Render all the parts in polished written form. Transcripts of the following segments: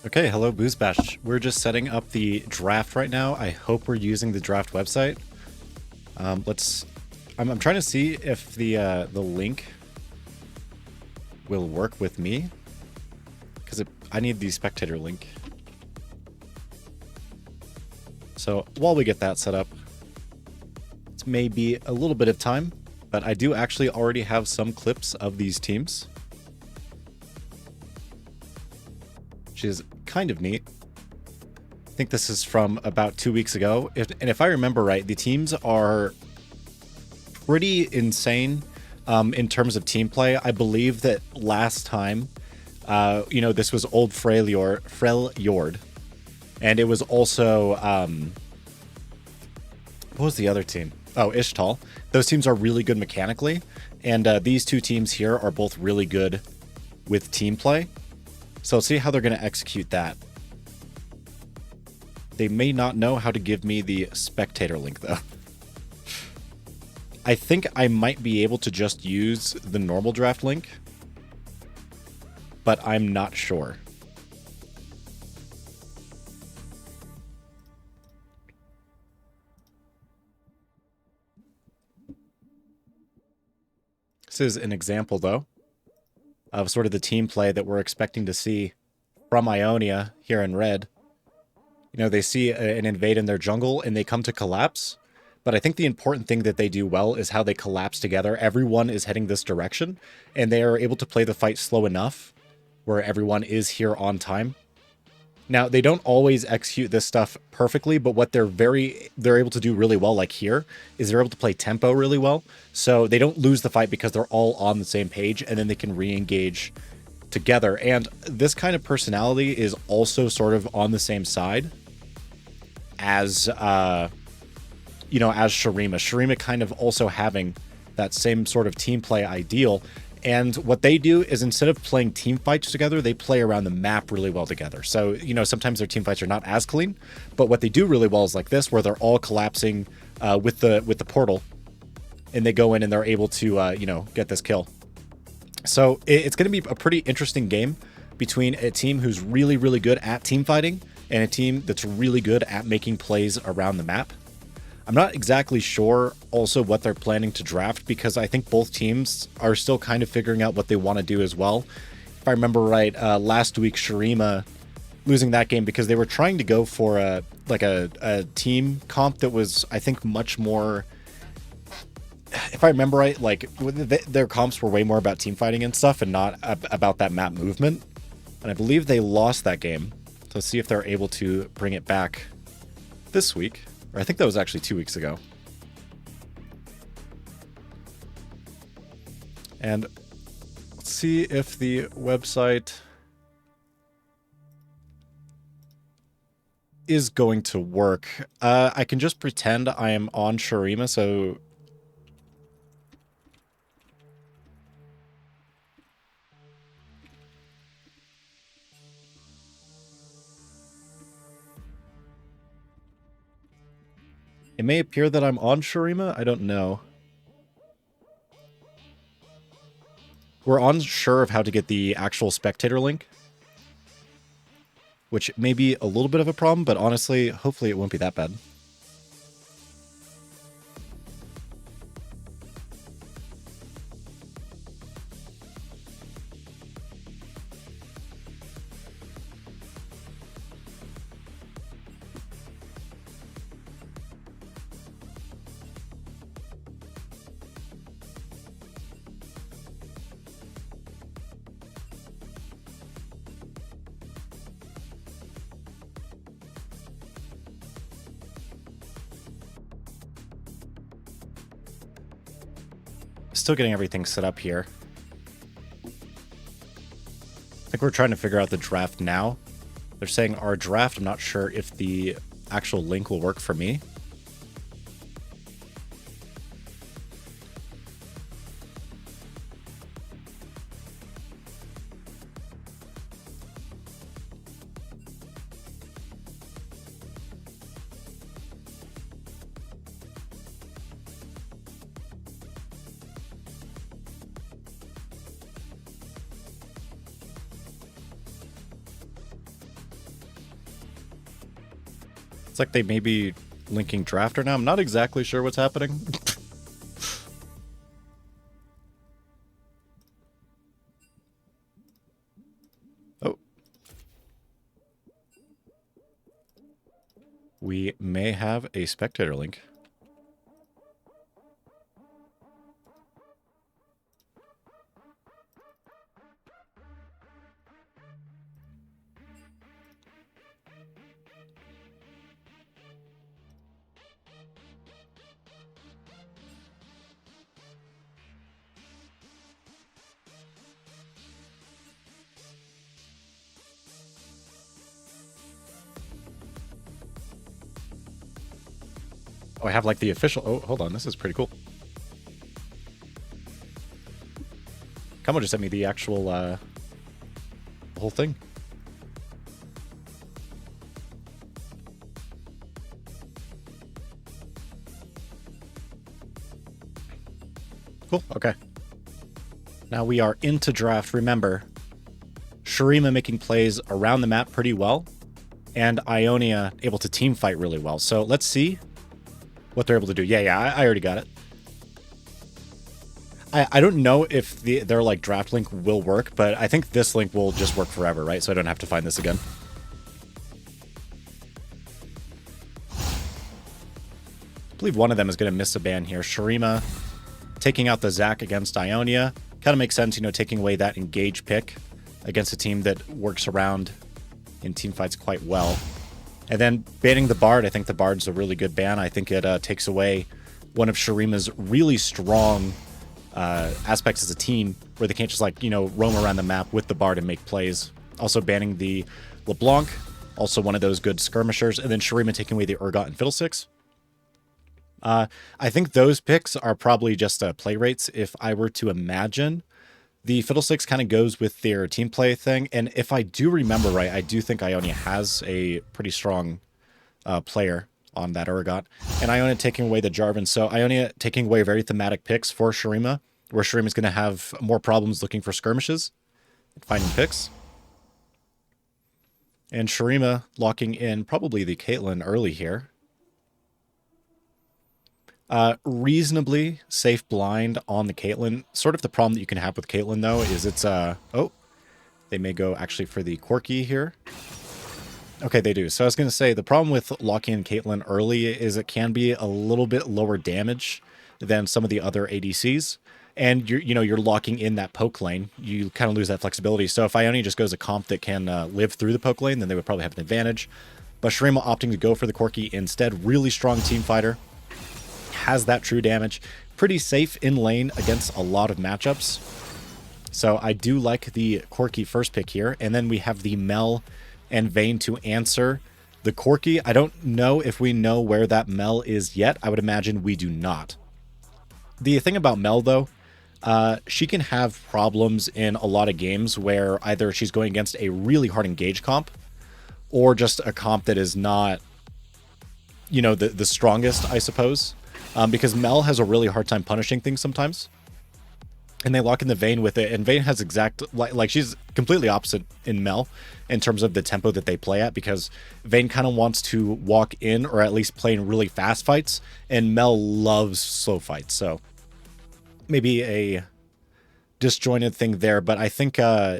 Okay, hello Booze Bash. We're just setting up the draft right now. I hope we're using the draft website. Let's. I'm trying to see if the link will work with me because I need the spectator link. So while we get that set up, it may be a little bit of time, but I do actually already have some clips of these teams, which is kind of neat. I think this is from about 2 weeks ago. And if I remember right, the teams are pretty insane in terms of team play. I believe that last time, this was old Freljord. And it was also, what was the other team? Oh, Ishtal. Those teams are really good mechanically. And these two teams here are both really good with team play. So let's see how they're going to execute that. They may not know how to give me the spectator link, though. I think I might be able to just use the normal draft link, but I'm not sure. This is an example, though, of sort of the team play that we're expecting to see from Ionia here in red. You know, they see an invade in their jungle and they come to collapse. But I think the important thing that they do well is how they collapse together. Everyone is heading this direction, and they are able to play the fight slow enough where everyone is here on time. Now, they don't always execute this stuff perfectly, but what they're able to do really well, like here, is they're able to play tempo really well. So they don't lose the fight because they're all on the same page, and then they can re-engage together. And this kind of personality is also sort of on the same side as Shurima. Shurima kind of also having that same sort of team play ideal. And what they do is instead of playing team fights together, they play around the map really well together. So, sometimes their team fights are not as clean, but what they do really well is like this, where they're all collapsing with the portal, and they go in and they're able to, get this kill. So it's going to be a pretty interesting game between a team who's really, really good at team fighting and a team that's really good at making plays around the map. I'm not exactly sure also what they're planning to draft because I think both teams are still kind of figuring out what they want to do as well. If I remember right, last week Shurima losing that game because they were trying to go for a team comp that was, I think, much more. If I remember right, their comps were way more about team fighting and stuff and not about that map movement. And I believe they lost that game. So let's see if they're able to bring it back this week. Or I think that was actually 2 weeks ago. And let's see if the website is going to work. I can just pretend I am on Shurima, so it may appear that I'm on Shurima. I don't know. We're unsure of how to get the actual spectator link, which may be a little bit of a problem, but honestly, hopefully it won't be that bad. Still getting everything set up here. I think we're trying to figure out the draft now. They're saying our draft. I'm not sure if the actual link will work for me. It's like they may be linking Drafter now. I'm not exactly sure what's happening. Oh. We may have a spectator link. Oh, I have like the official... Oh, hold on. This is pretty cool. Kamo just sent me the actual whole thing. Cool. Okay. Now we are into draft. Remember, Shurima making plays around the map pretty well, and Ionia able to team fight really well. So let's see what they're able to do. Yeah, I already got it. I don't know if their like draft link will work, but I think this link will just work forever, right? So I don't have to find this again. I believe one of them is going to miss a ban here. Shurima taking out the Zac against Ionia. Kind of makes sense, you know, taking away that engage pick against a team that works around in team fights quite well. And then banning the Bard. I think the Bard's a really good ban. I think it takes away one of Shurima's really strong aspects as a team, where they can't just like, you know, roam around the map with the Bard and make plays. Also banning the LeBlanc, also one of those good skirmishers, and then Shurima taking away the Urgot and Fiddlesticks. I think those picks are probably just play rates. If I were to imagine, the Fiddlesticks kind of goes with their team play thing, and if I do remember right, I do think Ionia has a pretty strong player on that Urgot, and Ionia taking away the Jarvan. So Ionia taking away very thematic picks for Shurima, where Shurima's going to have more problems looking for skirmishes, finding picks. And Shurima locking in probably the Caitlyn early here. Reasonably safe blind on the Caitlyn. Sort of the problem that you can have with Caitlyn, though, is it's... oh, they may go actually for the Corki here. Okay, they do. So I was going to say, the problem with locking in Caitlyn early is it can be a little bit lower damage than some of the other ADCs. And you're locking in that poke lane. You kind of lose that flexibility. So if Ionia just goes a comp that can live through the poke lane, then they would probably have an advantage. But Shurima opting to go for the Corki instead. Really strong team fighter. Has that true damage. Pretty safe in lane against a lot of matchups. So I do like the Corki first pick here. And then we have the Mel and Vayne to answer the Corki. I don't know if we know where that Mel is yet. I would imagine we do not. The thing about Mel, though, she can have problems in a lot of games where either she's going against a really hard engage comp or just a comp that is not, you know, the strongest, I suppose. Because Mel has a really hard time punishing things sometimes. And they lock in the Vayne with it. And Vayne has exact... Like, she's completely opposite in Mel in terms of the tempo that they play at. Because Vayne kind of wants to walk in or at least play in really fast fights. And Mel loves slow fights. So maybe a disjointed thing there. But I think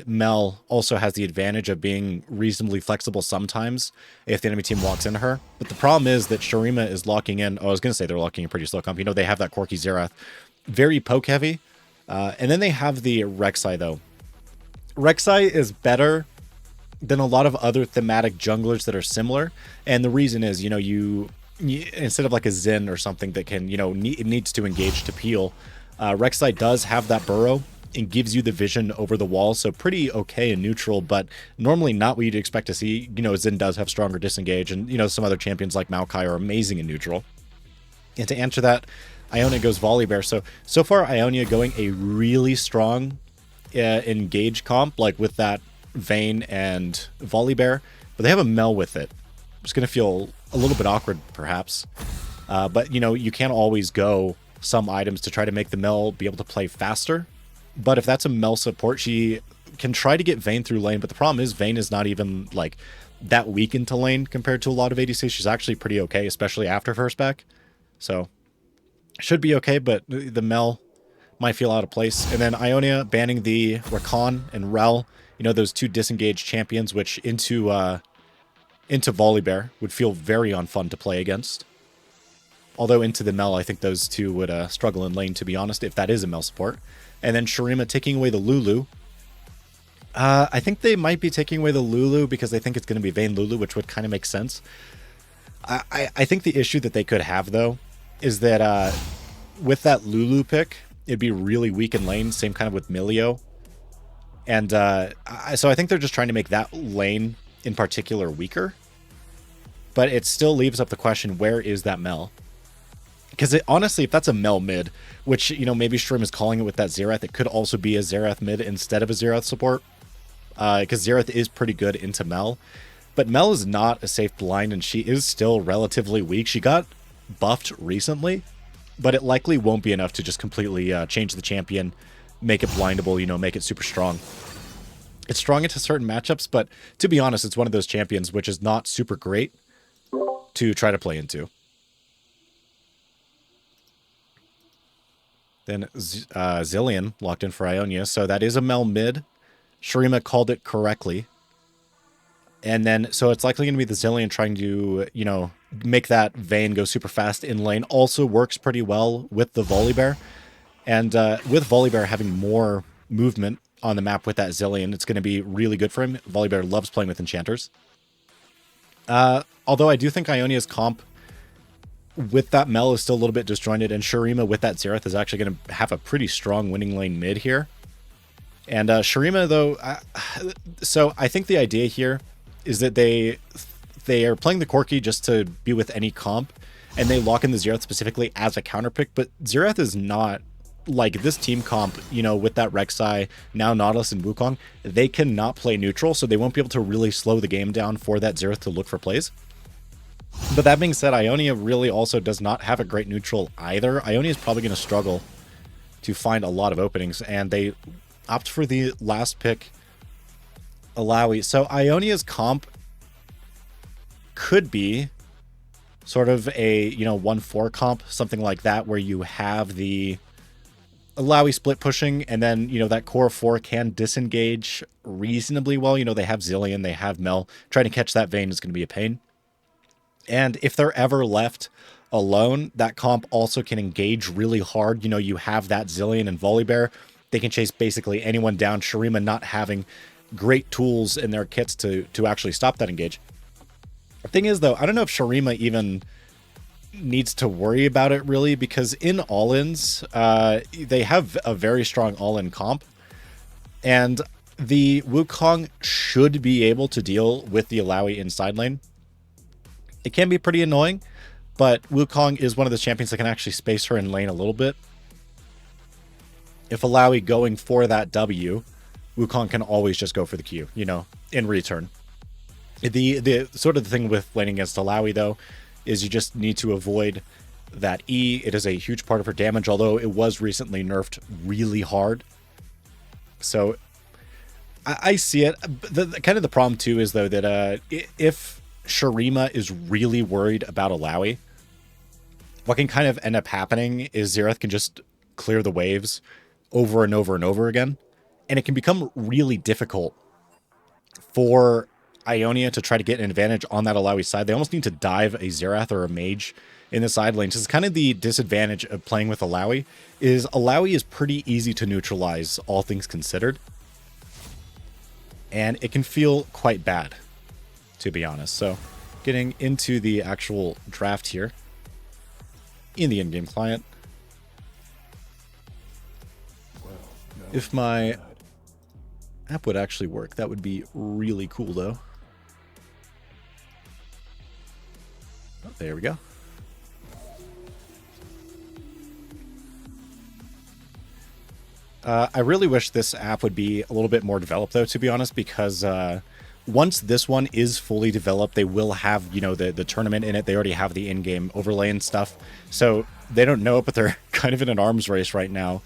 Mel also has the advantage of being reasonably flexible sometimes if the enemy team walks into her. But the problem is that Shurima is locking in... Oh, I was going to say they're locking in pretty slow comp. You know, they have that Corki Xerath. Very poke heavy. And then they have the Rek'Sai, though. Rek'Sai is better than a lot of other thematic junglers that are similar. And the reason is, you know, you instead of like a Xin or something that can, you know, it needs to engage to peel, Rek'Sai does have that burrow and gives you the vision over the wall. So pretty okay and neutral, but normally not what you'd expect to see. You know, Xin does have stronger disengage, and, you know, some other champions like Maokai are amazing in neutral. And to answer that, Ionia goes Volibear. So far, Ionia going a really strong engage comp, like with that Vayne and Volibear, but they have a Mel with it. It's going to feel a little bit awkward, perhaps. But, you know, you can't always go some items to try to make the Mel be able to play faster. But if that's a Mel support, she can try to get Vayne through lane, but the problem is Vayne is not even, like, that weak into lane compared to a lot of ADCs. She's actually pretty okay, especially after first back. So should be okay, but the Mel might feel out of place. And then Ionia banning the Rakan and Rel, you know, those two disengaged champions, which into Volibear would feel very unfun to play against. Although into the Mel, I think those two would struggle in lane, to be honest, if that is a Mel support. And then Shurima taking away the Lulu. I think they might be taking away the Lulu because they think it's going to be Vayne Lulu, which would kind of make sense. I think the issue that they could have, though, is that with that Lulu pick, it'd be really weak in lane, same kind of with Milio. And so I think they're just trying to make that lane in particular weaker. But it still leaves up the question, where is that Mel? Because honestly, if that's a Mel mid, which, you know, maybe Shrim is calling it with that Xerath, it could also be a Xerath mid instead of a Xerath support. Because Xerath is pretty good into Mel. But Mel is not a safe blind, and she is still relatively weak. She got buffed recently, but it likely won't be enough to just completely change the champion, make it blindable, you know, make it super strong. It's strong into certain matchups, but to be honest, it's one of those champions which is not super great to try to play into. Then Zilean locked in for Ionia, so that is a Mel mid. Shurima called it correctly. And then, so it's likely going to be the Zilean trying to, you know, make that Vayne go super fast in lane. Also works pretty well with the Volibear. And with Volibear having more movement on the map with that Zilean, it's going to be really good for him. Volibear loves playing with enchanters. Although I do think Ionia's comp with that Mel is still a little bit disjointed, and Shurima with that Xerath is actually going to have a pretty strong winning lane mid here. And Shurima, though, so I think the idea here is that they are playing the Corki just to be with any comp, and they lock in the Xerath specifically as a counter pick, but Xerath is not like this team comp, you know, with that Rek'Sai, now Nautilus and Wukong, they cannot play neutral, so they won't be able to really slow the game down for that Xerath to look for plays. But that being said, Ionia really also does not have a great neutral either. Ionia is probably going to struggle to find a lot of openings, and they opt for the last pick, Alawi. So Ionia's comp could be sort of a, you know, 1-4 comp, something like that, where you have the Alawi split pushing, and then, you know, that core 4 can disengage reasonably well. You know, they have Zilean, they have Mel. Trying to catch that Vayne is going to be a pain. And if they're ever left alone, that comp also can engage really hard. You know, you have that Zilean and Volibear. They can chase basically anyone down. Shurima not having great tools in their kits to actually stop that engage. The thing is, though, I don't know if Shurima even needs to worry about it, really, because in all-ins, they have a very strong all-in comp. And the Wukong should be able to deal with the Alawi in side lane. It can be pretty annoying, but Wukong is one of the champions that can actually space her in lane a little bit. If Alawi going for that W, Wukong can always just go for the Q, you know, in return. The sort of the thing with laning against Alawi, though, is you just need to avoid that E. It is a huge part of her damage, although it was recently nerfed really hard. So I see it. Kind of the problem, too, is, though, that if Shurima is really worried about Alawi, what can kind of end up happening is Xerath can just clear the waves over and over and over again, and it can become really difficult for Ionia to try to get an advantage on that Alawi side. They almost need to dive a Xerath or a mage in the side lane. So it's kind of the disadvantage of playing with Alawi is pretty easy to neutralize, all things considered, and it can feel quite bad, to be honest. So getting into the actual draft here in the in-game client. If my app would actually work, that would be really cool, though. Oh, there we go. I really wish this app would be a little bit more developed, though, to be honest, because once this one is fully developed, they will have, you know, the tournament in it. They already have the in-game overlay and stuff. So they don't know it, but they're kind of in an arms race right now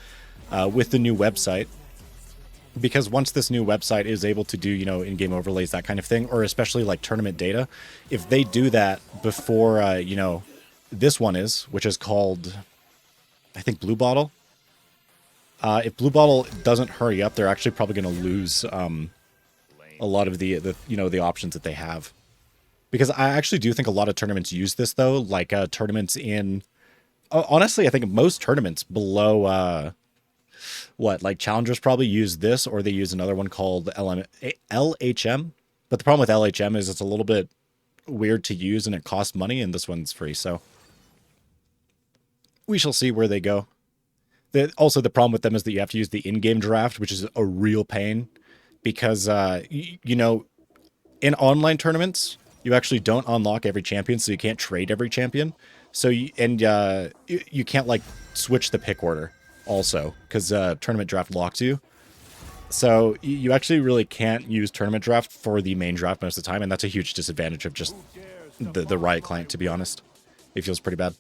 with the new website. because once this new website is able to do, in-game overlays, that kind of thing, or especially like tournament data, if they do that before, this one is, which is called, I think, Blue Bottle. If Blue Bottle doesn't hurry up, they're actually probably going to lose a lot of the options that they have. Because I actually do think a lot of tournaments use this, though, like tournaments in... honestly, I think most tournaments below... like challengers probably use this, or they use another one called LHM. But the problem with LHM is it's a little bit weird to use and it costs money, and this one's free, so we shall see where they go. Also, the problem with them is that you have to use the in-game draft, which is a real pain, because in online tournaments you actually don't unlock every champion, so you can't trade every champion. So you can't like switch the pick order also, because tournament draft locks you. So you actually really can't use tournament draft for the main draft most of the time, and that's a huge disadvantage of just the Riot client, to be honest. It feels pretty bad.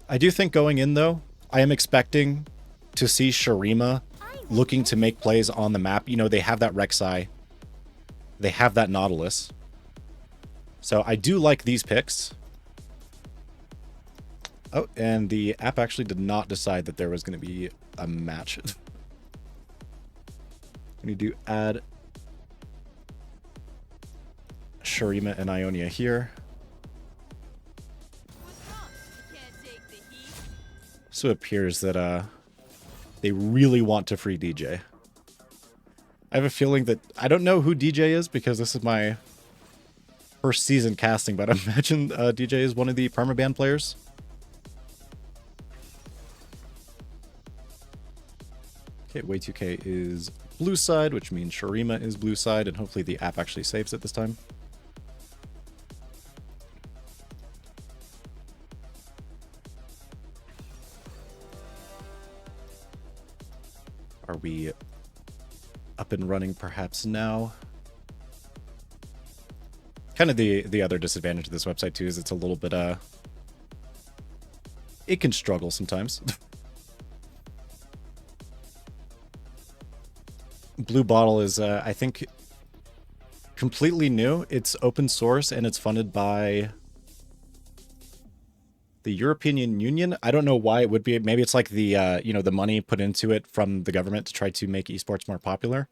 I do think going in, though, I am expecting to see Shurima looking to make plays on the map. They have that Rek'Sai. They have that Nautilus. So I do like these picks. Oh, and the app actually did not decide that there was going to be a match. I need to add Shurima and Ionia here. So it appears that they really want to free DJ. I have a feeling that... I don't know who DJ is, because this is my first season casting, but I imagine DJ is one of the permaban players. Okay, Way2K is blue side, which means Shurima is blue side, and hopefully the app actually saves it this time. Are we up and running perhaps now? Kind of the other disadvantage of this website too is it's a little bit it can struggle sometimes. Blue Bottle is I think completely new. It's open source and it's funded by the European Union. I don't know why it would be. Maybe it's like the the money put into it from the government to try to make esports more popular,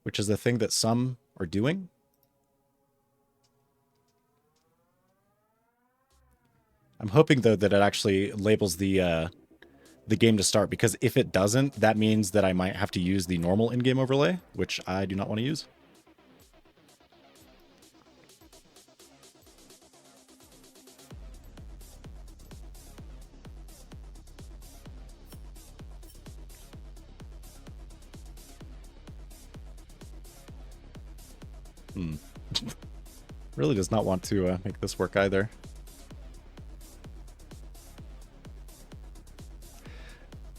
which is the thing that some are doing. I'm hoping though that it actually labels the game to start, because if it doesn't, that means that I might have to use the normal in-game overlay, which I do not want to use. Really does not want to make this work either.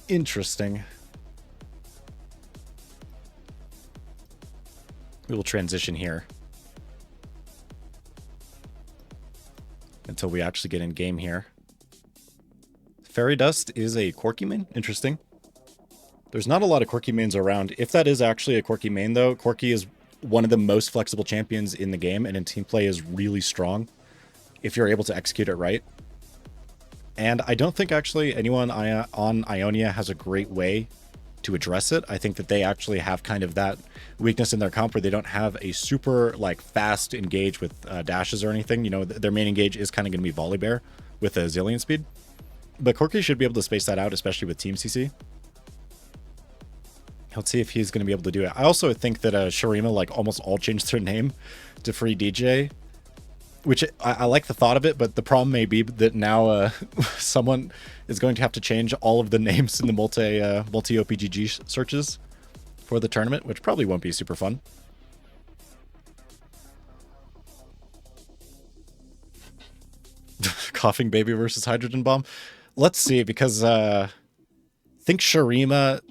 Interesting. We will transition here until we actually get in game here. Fairy Dust is a quirky main. Interesting. There's not a lot of quirky mains around. If that is actually a quirky main, though, quirky is one of the most flexible champions in the game, and in team play is really strong if you're able to execute it right. And I don't think actually anyone on Ionia has a great way to address it. I think that they actually have kind of that weakness in their comp where they don't have a super like fast engage with dashes or anything. Their main engage is kind of going to be Volley Bear with a zillion speed. But Corky should be able to space that out, especially with Team CC. Let's see if he's going to be able to do it. I also think that Shurima like almost all changed their name to free DJ, which I like the thought of it, but the problem may be that now someone is going to have to change all of the names in the multi-OPGG searches for the tournament, which probably won't be super fun. Coughing Baby versus Hydrogen Bomb. Let's see, because I think Shurima,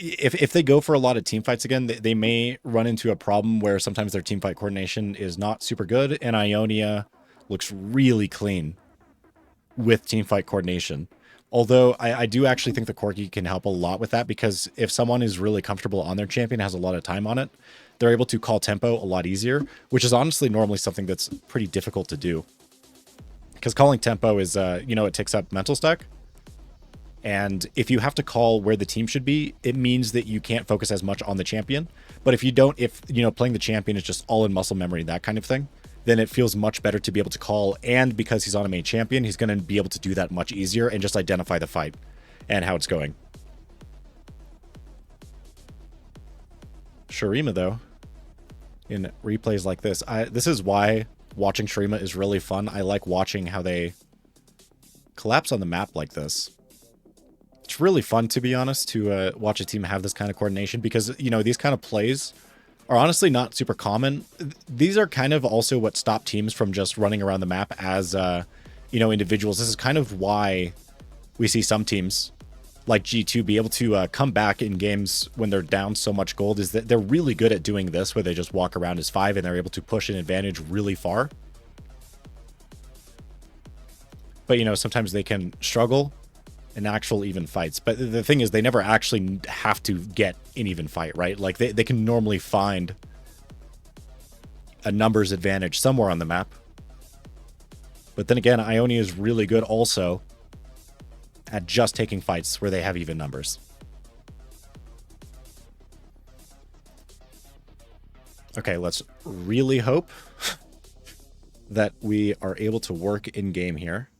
if they go for a lot of team fights again, they may run into a problem where sometimes their team fight coordination is not super good, and Ionia looks really clean with team fight coordination. Although I do actually think the Corgi can help a lot with that, because if someone is really comfortable on their champion, has a lot of time on it, they're able to call tempo a lot easier, which is honestly normally something that's pretty difficult to do. Because calling tempo is, it takes up mental stack. And if you have to call where the team should be, it means that you can't focus as much on the champion. But if you don't, if, playing the champion is just all in muscle memory, that kind of thing, then it feels much better to be able to call. And because he's on a main champion, he's going to be able to do that much easier and just identify the fight and how it's going. Shurima, though, in replays like this, this is why watching Shurima is really fun. I like watching how they collapse on the map like this. It's really fun, to be honest, to watch a team have this kind of coordination, because, these kind of plays are honestly not super common. These are kind of also what stop teams from just running around the map as, individuals. This is kind of why we see some teams like G2 be able to come back in games when they're down so much gold, is that they're really good at doing this, where they just walk around as 5 and they're able to push an advantage really far. But, sometimes they can struggle in actual even fights. But the thing is, they never actually have to get an even fight, right? Like, they can normally find a numbers advantage somewhere on the map. But then again, Ionia is really good also at just taking fights where they have even numbers. Okay, let's really hope that we are able to work in game here.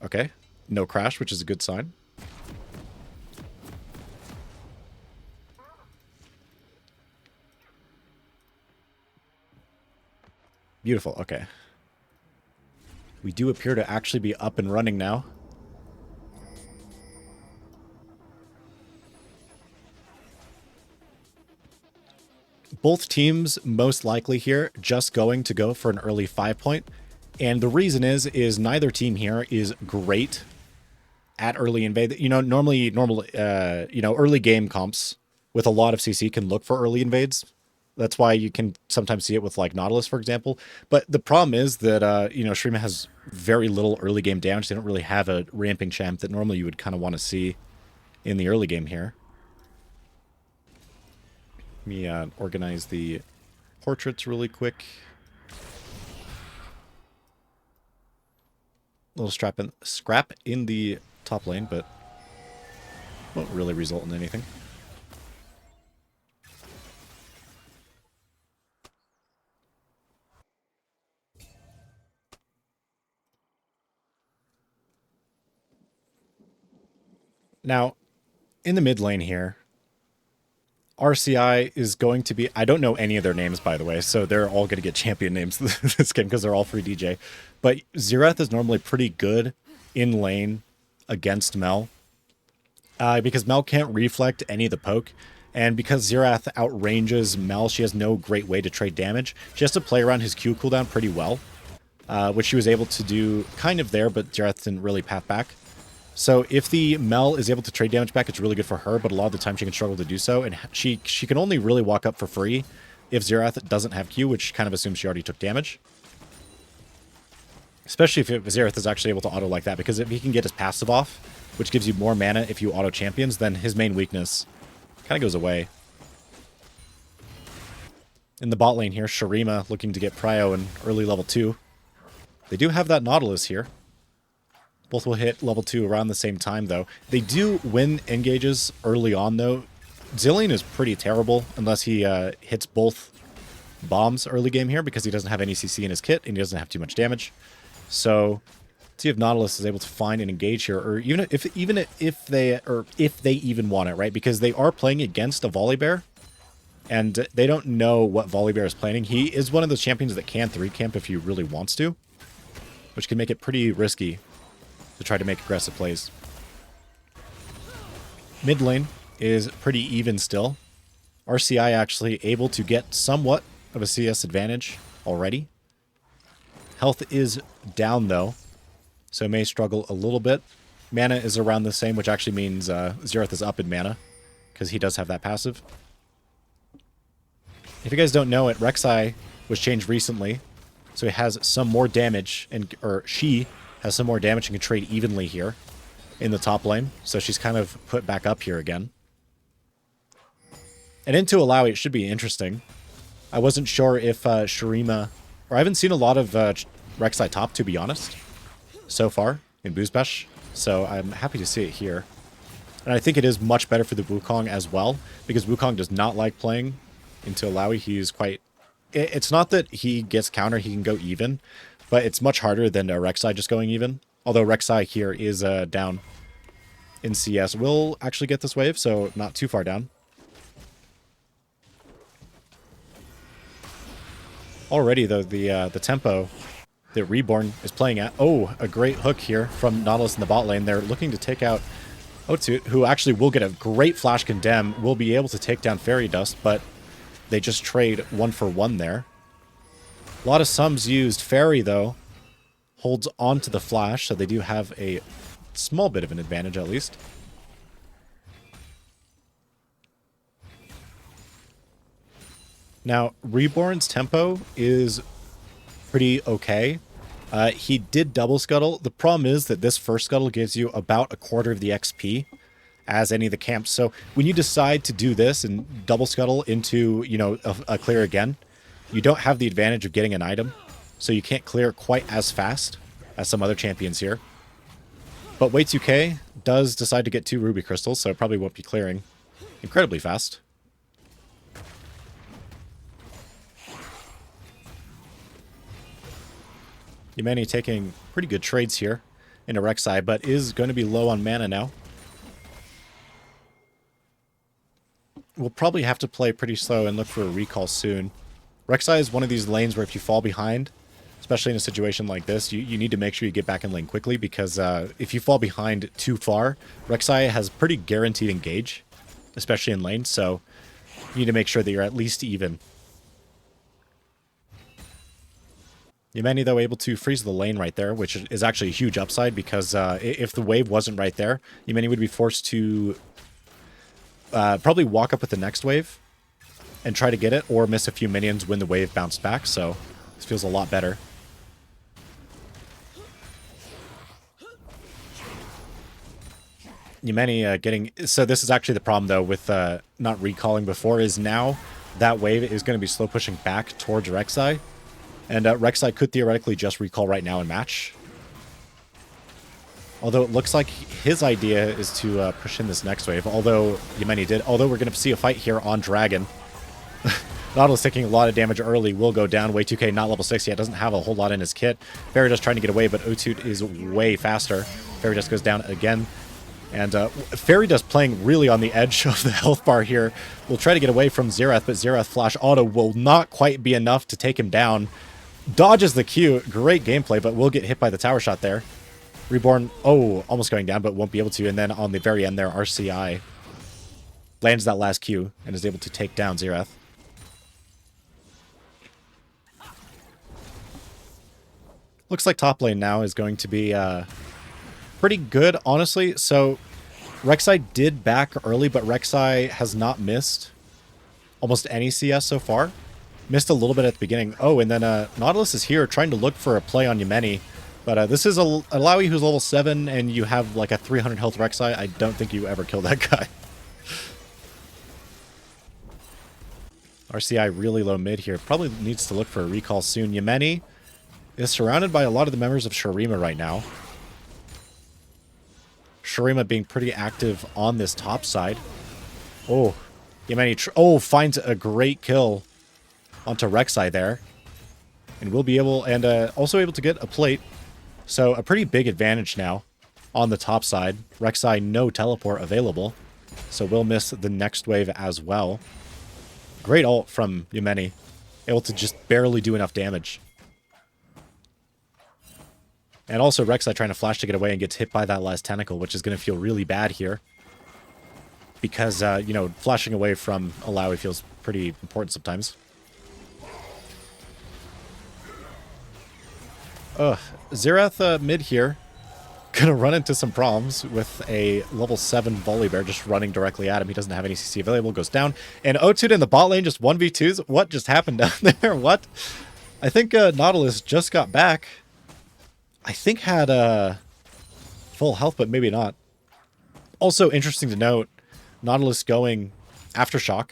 Okay, no crash, which is a good sign. Beautiful, okay. We do appear to actually be up and running now. Both teams most likely here just going to go for an early 5-point. And the reason is neither team here is great at early invade. Normally early game comps with a lot of CC can look for early invades. That's why you can sometimes see it with like Nautilus, for example. But the problem is that, Shurima has very little early game damage. They don't really have a ramping champ that normally you would kind of want to see in the early game here. Let me organize the portraits really quick. Little scrap in the top lane, but won't really result in anything. Now, in the mid lane here, RCI is going to be... I don't know any of their names, by the way, so they're all going to get champion names this game because they're all free DJ. But Xerath is normally pretty good in lane against Mel, because Mel can't reflect any of the poke, and because Xerath outranges Mel, she has no great way to trade damage. She has to play around his Q cooldown pretty well, which she was able to do kind of there, but Xerath didn't really path back. So if the Mel is able to trade damage back, it's really good for her, but a lot of the time she can struggle to do so, and she can only really walk up for free if Xerath doesn't have Q, which kind of assumes she already took damage. Especially if Xerath is actually able to auto like that, because if he can get his passive off, which gives you more mana if you auto champions, then his main weakness kind of goes away. In the bot lane here, Shurima looking to get Prio in early level 2. They do have that Nautilus here. Both will hit level 2 around the same time, though. They do win engages early on, though. Zilean is pretty terrible unless he hits both bombs early game here, because he doesn't have any CC in his kit and he doesn't have too much damage. So, see if Nautilus is able to find and engage here, or even if they even want it, right? Because they are playing against a Volibear, and they don't know what Volibear is planning. He is one of those champions that can 3-camp if he really wants to, which can make it pretty risky to try to make aggressive plays. Mid lane is pretty even still. RCI actually able to get somewhat of a CS advantage already. Health is down though, so may struggle a little bit. Mana is around the same, which actually means Xerath is up in mana, because he does have that passive. If you guys don't know it, Rek'Sai was changed recently, so he has some more damage, or she has some more damage and can trade evenly here in the top lane. So she's kind of put back up here again. And into Alawi, it should be interesting. I wasn't sure if Shurima... Or I haven't seen a lot of Rek'Sai top, to be honest, so far in Boozbash. So I'm happy to see it here. And I think it is much better for the Wukong as well, because Wukong does not like playing into Alawi. He's quite... It's not that he gets counter, he can go even, but it's much harder than Rek'Sai just going even. Although Rek'Sai here is down in CS. We'll actually get this wave, so not too far down. Already, though, the tempo that Reborn is playing at... Oh, a great hook here from Nautilus in the bot lane. They're looking to take out Otut, who actually will get a great flash condemn, will be able to take down Fairy Dust, but they just trade 1-for-1 there. A lot of sums used. Fairy, though, holds on to the flash, so they do have a small bit of an advantage at least. Now, Reborn's tempo is pretty okay. He did double scuttle. The problem is that this first scuttle gives you about a quarter of the XP as any of the camps. So when you decide to do this and double scuttle into, you know, a clear again, you don't have the advantage of getting an item. So you can't clear quite as fast as some other champions here. But Wei2K does decide to get 2 ruby crystals, so it probably won't be clearing incredibly fast. Yemeni taking pretty good trades here into Rek'Sai, but is going to be low on mana now. We'll probably have to play pretty slow and look for a recall soon. Rek'Sai is one of these lanes where if you fall behind, especially in a situation like this, you need to make sure you get back in lane quickly, because if you fall behind too far, Rek'Sai has pretty guaranteed engage, especially in lane, so you need to make sure that you're at least even. Yemeni, though, able to freeze the lane right there, which is actually a huge upside, because if the wave wasn't right there, Yemeni would be forced to probably walk up with the next wave and try to get it, or miss a few minions when the wave bounced back, so this feels a lot better. Yemeni getting... So this is actually the problem, though, with not recalling before, is now that wave is going to be slow pushing back towards Rek'Sai. And Rek'Sai could theoretically just recall right now and match. Although it looks like his idea is to push in this next wave. Although Yemeni did. Although we're going to see a fight here on Dragon. Nautilus taking a lot of damage early. Will go down. Wei2K not level 6 yet. Doesn't have a whole lot in his kit. Fairy Dust trying to get away, but Otut is way faster. Fairy Dust goes down again. And Fairy Dust playing really on the edge of the health bar here. Will try to get away from Xerath, but Xerath Flash Auto will not quite be enough to take him down. Dodges the Q. Great gameplay, but will get hit by the tower shot there. Reborn, oh, almost going down, but won't be able to. And then on the very end there, RCI lands that last Q and is able to take down Xerath. Looks like top lane now is going to be pretty good, honestly. So Rek'Sai did back early, but Rek'Sai has not missed almost any CS so far. Missed a little bit at the beginning. Oh, and then Nautilus is here trying to look for a play on Yemeni. But this is a Alawi who's level 7, and you have like a 300 health Rek'Sai. I don't think you ever kill that guy. RCI really low mid here. Probably needs to look for a recall soon. Yemeni is surrounded by a lot of the members of Shurima right now. Shurima being pretty active on this top side. Oh, Yemeni finds a great kill onto Rek'Sai there. And will be able, and also able to get a plate. So a pretty big advantage now on the top side. Rek'Sai no teleport available. So we'll miss the next wave as well. Great ult from Yemeni. Able to just barely do enough damage. And also Rek'Sai trying to flash to get away and gets hit by that last tentacle, which is going to feel really bad here. Because, you know, flashing away from Alawi feels pretty important sometimes. Xerath mid here. Gonna run into some problems with a level 7 Volibear just running directly at him. He doesn't have any CC available, goes down. And Otut in the bot lane just 1v2s. What just happened down there? What? I think Nautilus just got back. I think had full health, but maybe not. Also interesting to note, Nautilus going Aftershock.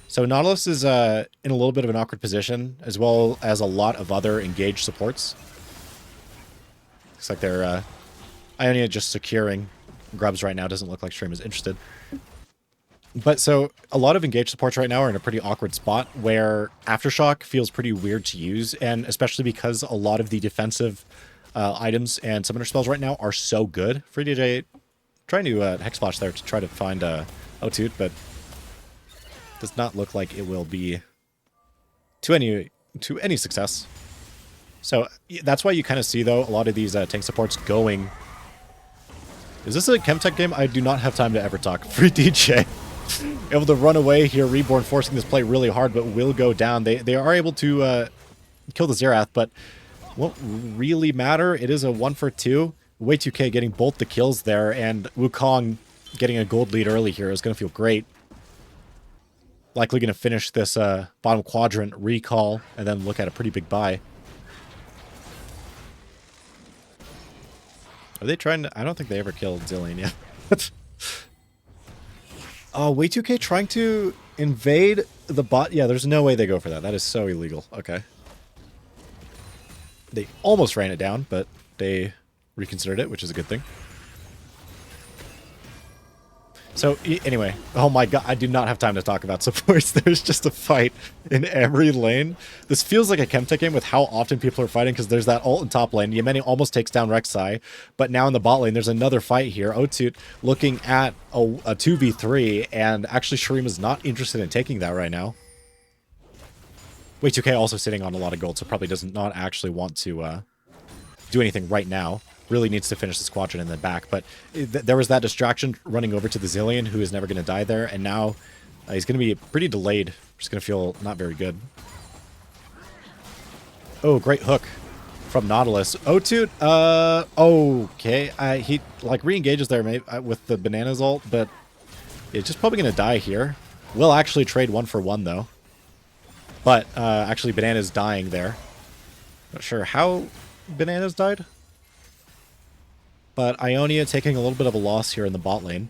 So Nautilus is in a little bit of an awkward position, as well as a lot of other engaged supports. Looks like they're Ionia just securing grubs right now. Doesn't look like Shurima is interested. But so a lot of engaged supports right now are in a pretty awkward spot where Aftershock feels pretty weird to use, and especially because a lot of the defensive items and summoner spells right now are so good. Free DJ trying to Hex Flash there to try to find Otut, but does not look like it will be to any success. So that's why you kind of see, though, a lot of these tank supports going. Is this a Chemtech game? I do not have time to ever talk. Free DJ. Able to run away here. Reborn forcing this play really hard, but will go down. They are able to kill the Xerath, but won't really matter. It is a 1-for-2. Way2K getting both the kills there, and Wukong getting a gold lead early here is going to feel great. Likely going to finish this bottom quadrant recall and then look at a pretty big buy. Are they trying to... I don't think they ever killed Zilean yet. Oh, Way2K trying to invade the bot. Yeah, there's no way they go for that. That is so illegal. Okay. They almost ran it down, but they reconsidered it, which is a good thing. So, anyway, oh my god, I do not have time to talk about supports. There's just a fight in every lane. This feels like a Chemtech game with how often people are fighting, because there's that ult in top lane. Yemeni almost takes down Rek'Sai, but now in the bot lane, there's another fight here. Otut looking at a 2v3, and actually Shurima's not interested in taking that right now. Way2K also sitting on a lot of gold, so probably does not actually want to do anything right now. Really needs to finish this quadrant in the back, but there was that distraction running over to the Zilean, who is never going to die there, and now he's going to be pretty delayed. Just going to feel not very good. Oh, great hook from Nautilus. Otut, okay. He, like, re-engages there maybe, with the Bananas ult, but it's just probably going to die here. Will actually trade 1-for-1, though. But, actually, Bananas dying there. Not sure how Bananas died. But Ionia taking a little bit of a loss here in the bot lane.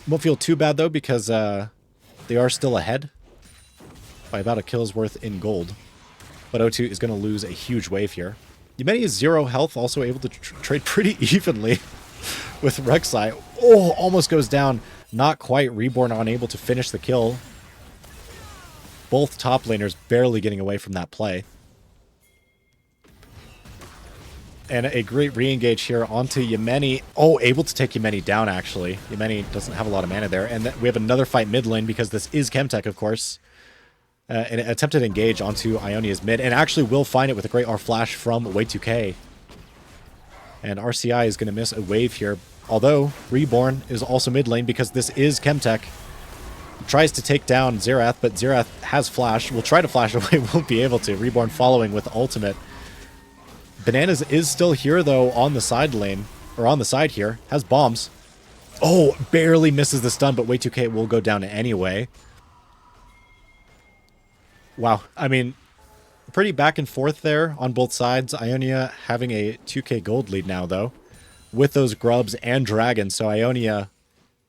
Won't feel too bad, though, because they are still ahead by about a kill's worth in gold. But Otut is going to lose a huge wave here. Yemeni is 0 health, also able to trade pretty evenly with Rek'Sai. Oh, almost goes down. Not quite. Reborn unable to finish the kill. Both top laners barely getting away from that play. And a great re-engage here onto Yemeni. Oh, able to take Yemeni down, actually. Yemeni doesn't have a lot of mana there. And we have another fight mid lane, because this is Chemtech, of course. An attempted engage onto Ionia's mid, and actually will find it with a great R flash from Way2K. And RCI is going to miss a wave here. Although, Reborn is also mid lane, because this is Chemtech. Tries to take down Xerath, but Xerath has flash. Will try to flash away, won't be able to. Reborn following with ultimate. Bananas is still here, though, on the side lane, or on the side here. Has bombs. Oh, barely misses the stun, but Way2K will go down anyway. Wow, I mean, pretty back and forth there on both sides. Ionia having a 2k gold lead now, though, with those grubs and dragons. So Ionia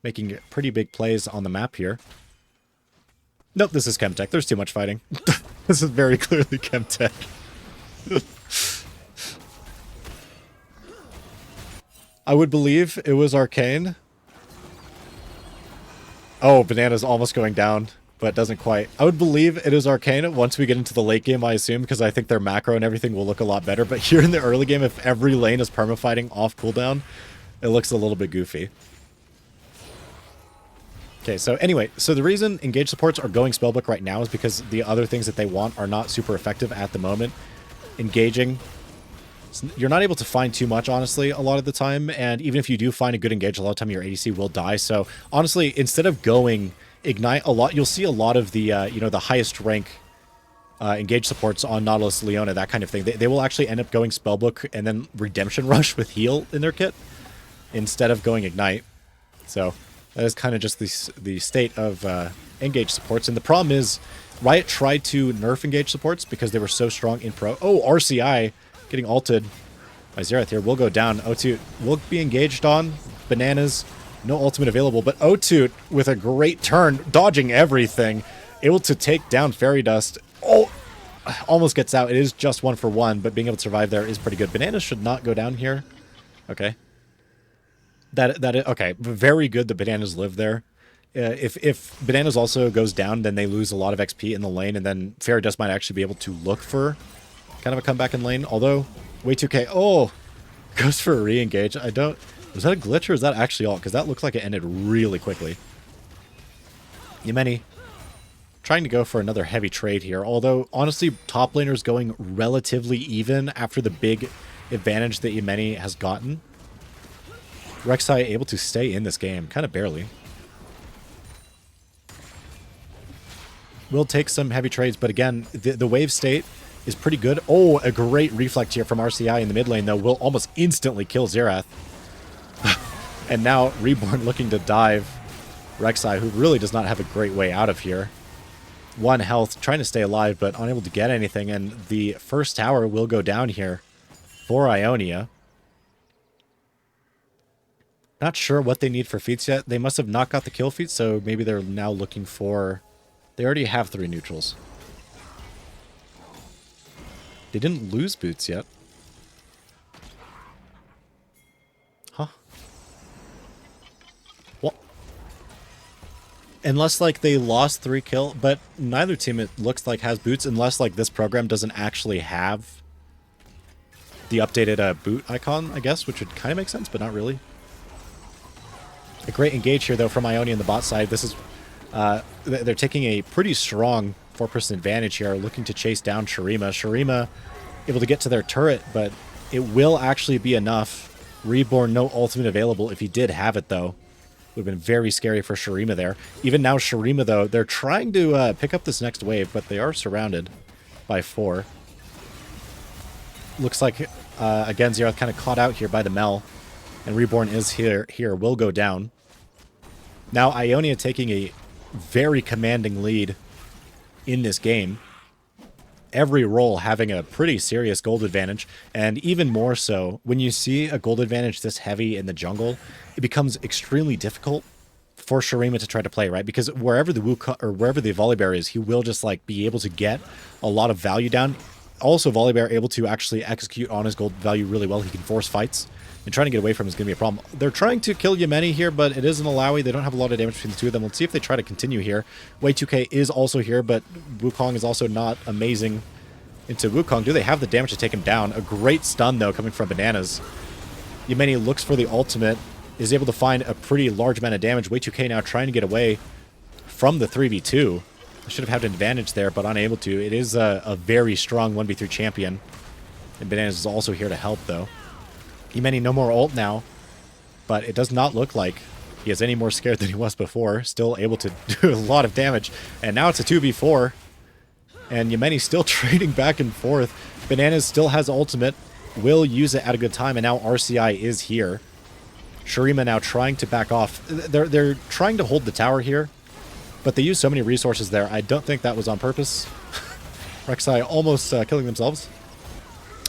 making pretty big plays on the map here. Nope, this is Chemtech. There's too much fighting. This is very clearly Chemtech. I would believe it was Arcane. Oh, Banana's almost going down, but doesn't quite. I would believe it is Arcane once we get into the late game, I assume, because I think their macro and everything will look a lot better. But here in the early game, if every lane is permafighting off cooldown, it looks a little bit goofy. Okay, so anyway, so the reason engage supports are going spellbook right now is because the other things that they want are not super effective at the moment. Engaging, you're not able to find too much, honestly, a lot of the time, and even if you do find a good engage, a lot of time your ADC will die. So honestly, instead of going Ignite a lot, you'll see a lot of the, you know, the highest rank engage supports on Nautilus, Leona, that kind of thing. They will actually end up going Spellbook and then Redemption Rush with heal in their kit instead of going Ignite. So that is kind of just the state of engage supports. And the problem is, Riot tried to nerf engage supports because they were so strong in pro. Oh, RCI getting ulted My Xerath here will go down. Otut will be engaged on. Bananas, no ultimate available, but Otut with a great turn, dodging everything, able to take down Fairy Dust. Oh, almost gets out. It is just 1-for-1, but being able to survive there is pretty good. Bananas should not go down here. Okay. Okay. Very good that Bananas live there. If Bananas also goes down, then they lose a lot of XP in the lane, and then Fairy Dust might actually be able to look for kind of a comeback in lane. Although, way 2K. Oh, goes for a re-engage. I don't... Was that a glitch or is that actually all? Because that looks like it ended really quickly. Yemeni trying to go for another heavy trade here. Although, honestly, top laner's going relatively even after the big advantage that Yemeni has gotten. Rek'Sai able to stay in this game. Kind of barely. Will take some heavy trades, but again, the wave state is pretty good. Oh, a great reflect here from RCI in the mid lane, though. Will almost instantly kill Xerath. And now Reborn looking to dive Rek'Sai, who really does not have a great way out of here. 1 health, trying to stay alive, but unable to get anything, and the first tower will go down here for Ionia. Not sure what they need for feats yet. They must have not got the kill feat, so maybe they're now looking for... They already have 3 neutrals. They didn't lose boots yet. Huh? Well, unless, like, they lost 3 kill, but neither team, it looks like, has boots, unless, like, this program doesn't actually have the updated boot icon, I guess, which would kind of make sense, but not really. A great engage here, though, from Ionia on the bot side. This is... they're taking a pretty strong 4-person advantage here, looking to chase down Shurima. Shurima able to get to their turret, but it will actually be enough. Reborn, no ultimate available. If he did have it, though, would have been very scary for Shurima there. Even now, Shurima, though, they're trying to pick up this next wave, but they are surrounded by 4. Looks like, again, Xerath kind of caught out here by the Mel, and Reborn is here, will go down. Now, Ionia taking a very commanding lead in this game. Every role having a pretty serious gold advantage, and even more so when you see a gold advantage this heavy in the jungle, it becomes extremely difficult for Shurima to try to play, right? Because wherever the or wherever the Volibear is, he will just like be able to get a lot of value down. Also, Volibear able to actually execute on his gold value really well. He can force fights. And trying to get away from him is going to be a problem. They're trying to kill Yemeni here, but it is an Alawi. They don't have a lot of damage between the two of them. Let's see if they try to continue here. Wei 2K is also here, but Wukong is also not amazing into Wukong. Do they have the damage to take him down? A great stun, though, coming from Bananas. Yemeni looks for the ultimate, is able to find a pretty large amount of damage. Wei 2K now trying to get away from the 3v2. Should have had an advantage there, but unable to. It is a very strong 1v3 champion. And Bananas is also here to help, though. Yemeni no more ult now, but it does not look like he is any more scared than he was before. Still able to do a lot of damage, and now it's a 2v4, and Yemeni still trading back and forth. Bananas still has ultimate, will use it at a good time, and now RCI is here. Shurima now trying to back off. They're trying to hold the tower here, but they use so many resources there. I don't think that was on purpose. Rek'Sai almost killing themselves.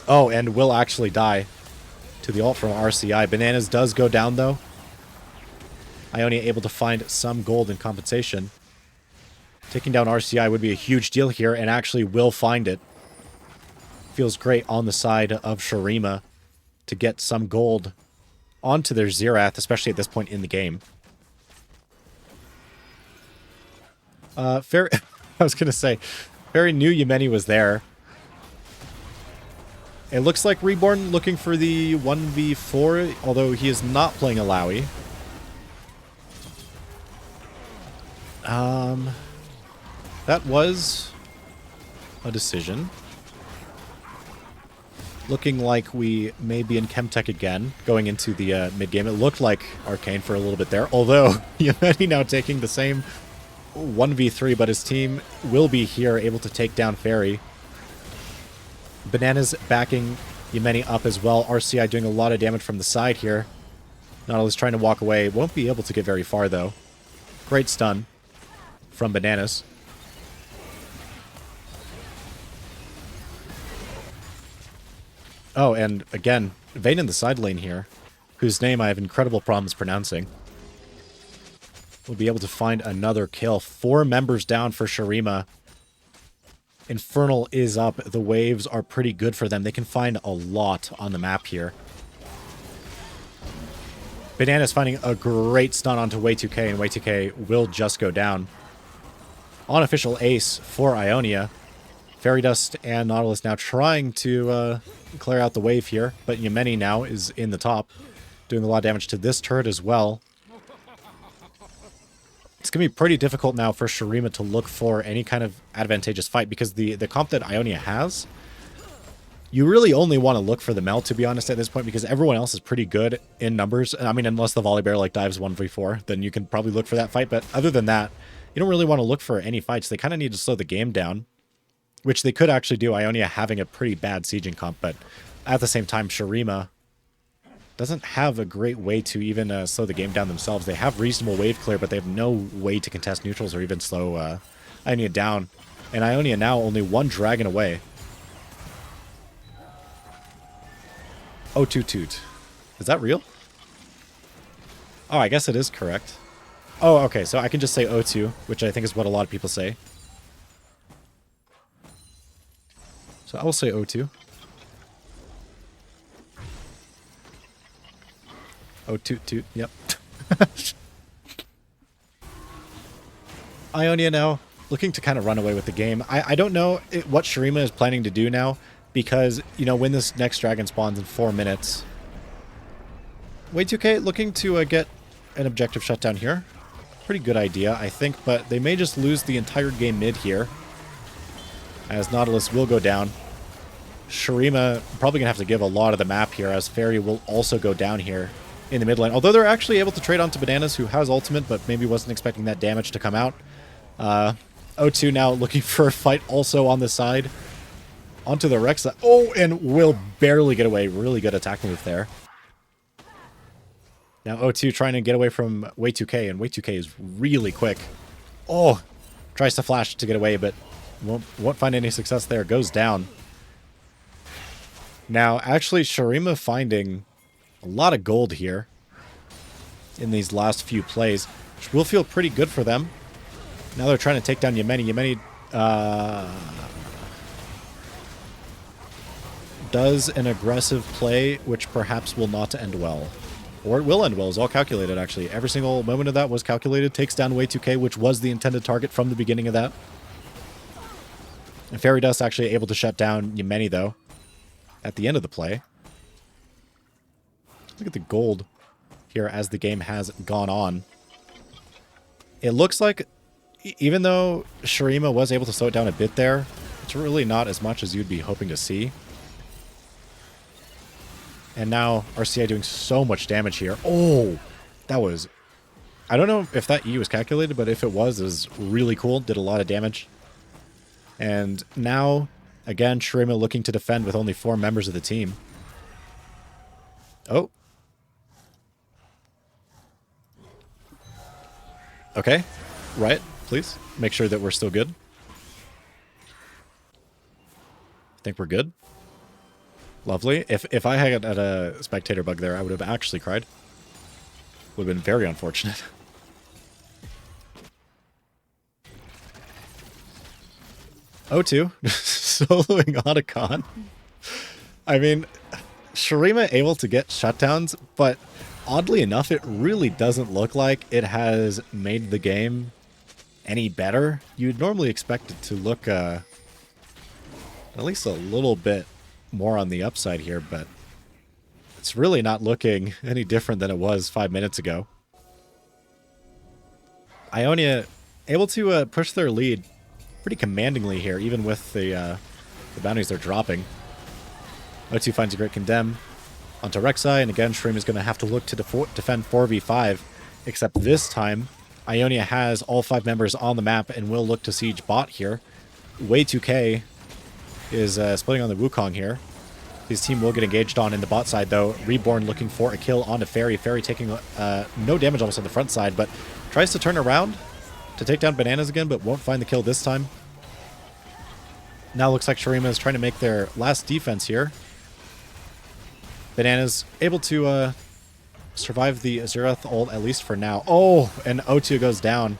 Oh, and will actually die to the ult from RCI. Bananas does go down, though. Ionia able to find some gold in compensation. Taking down RCI would be a huge deal here, and actually will find it. Feels great on the side of Shurima to get some gold onto their Xerath, especially at this point in the game. Fair. I was going to say, Fairy knew Yemeni was there. It looks like Reborn looking for the 1v4, although he is not playing Alawi. That was a decision. Looking like we may be in Chemtech again, going into the mid-game. It looked like Arcane for a little bit there, although Yemeni now taking the same 1v3, but his team will be here, able to take down Fairy. Bananas backing Yemeni up as well. RCI doing a lot of damage from the side here. Nautilus trying to walk away. Won't be able to get very far, though. Great stun from Bananas. Oh, and again, Vayne in the side lane here, whose name I have incredible problems pronouncing, will be able to find another kill. 4 members down for Shurima. Infernal is up. The waves are pretty good for them. They can find a lot on the map here. Banana's finding a great stun onto Way2K, and Way2K will just go down. Unofficial ace for Ionia. Fairy Dust and Nautilus now trying to clear out the wave here, but Yemeni now is in the top, doing a lot of damage to this turret as well. It's going to be pretty difficult now for Shurima to look for any kind of advantageous fight, because the comp that Ionia has, you really only want to look for the melt, to be honest, at this point, because everyone else is pretty good in numbers. I mean, unless the Volley Bear like dives 1v4, then you can probably look for that fight, but other than that, you don't really want to look for any fights. They kind of need to slow the game down, which they could actually do, Ionia having a pretty bad sieging comp, but at the same time, Shurima doesn't have a great way to even slow the game down themselves. They have reasonable wave clear, but they have no way to contest neutrals or even slow Ionia down. And Ionia now only 1 dragon away. Oh, toot toot. Is that real? Oh, I guess it is correct. Oh, okay, so I can just say O2, which I think is what a lot of people say. So I will say O2. Oh, toot toot, yep. Ionia now looking to kind of run away with the game. I don't know what Shurima is planning to do now, because, you know, when this next dragon spawns in 4 minutes. Way2K looking to get an objective shutdown here. Pretty good idea, I think, but they may just lose the entire game mid here, as Nautilus will go down. Shurima probably going to have to give a lot of the map here, as Fairy will also go down here in the mid lane. Although they're actually able to trade onto Bananas, who has ultimate, but maybe wasn't expecting that damage to come out. O2 now looking for a fight also on the side. Onto the Rex. Oh, and will barely get away. Really good attack move there. Now O2 trying to get away from Way2K, and Way2K is really quick. Oh, tries to flash to get away, but won't find any success there. Goes down. Now, actually, Shurima finding a lot of gold here in these last few plays, which will feel pretty good for them. Now they're trying to take down Yemeni. Yemeni does an aggressive play, which perhaps will not end well. Or it will end well. It's all calculated, actually. Every single moment of that was calculated. Takes down Way2K, which was the intended target from the beginning of that. And Fairy Dust actually able to shut down Yemeni, though, at the end of the play. Look at the gold here as the game has gone on. It looks like, even though Shurima was able to slow it down a bit there, it's really not as much as you'd be hoping to see. And now RCI doing so much damage here. Oh, that was... I don't know if that E was calculated, but if it was really cool. Did a lot of damage. And now, again, Shurima looking to defend with only 4 members of the team. Oh. Okay. Right, please. Make sure that we're still good. I think we're good. Lovely. If I had a spectator bug there, I would have actually cried. Would have been very unfortunate. O2 soloing Otacon. I mean, Shurima able to get shutdowns, but oddly enough, it really doesn't look like it has made the game any better. You'd normally expect it to look at least a little bit more on the upside here, but it's really not looking any different than it was 5 minutes ago. Ionia able to push their lead pretty commandingly here, even with the bounties they're dropping. O2 finds a great condemn onto Rek'Sai, and again, Shurima is going to have to look to defend 4v5, except this time, Ionia has all 5 members on the map and will look to siege bot here. Way2K is splitting on the Wukong here. His team will get engaged on in the bot side, though. Reborn looking for a kill onto Fairy. Fairy taking no damage almost on the front side, but tries to turn around to take down Bananas again, but won't find the kill this time. Now looks like Shurima is trying to make their last defense here. Banana's able to survive the Azirath ult, at least for now. Oh, and O2 goes down.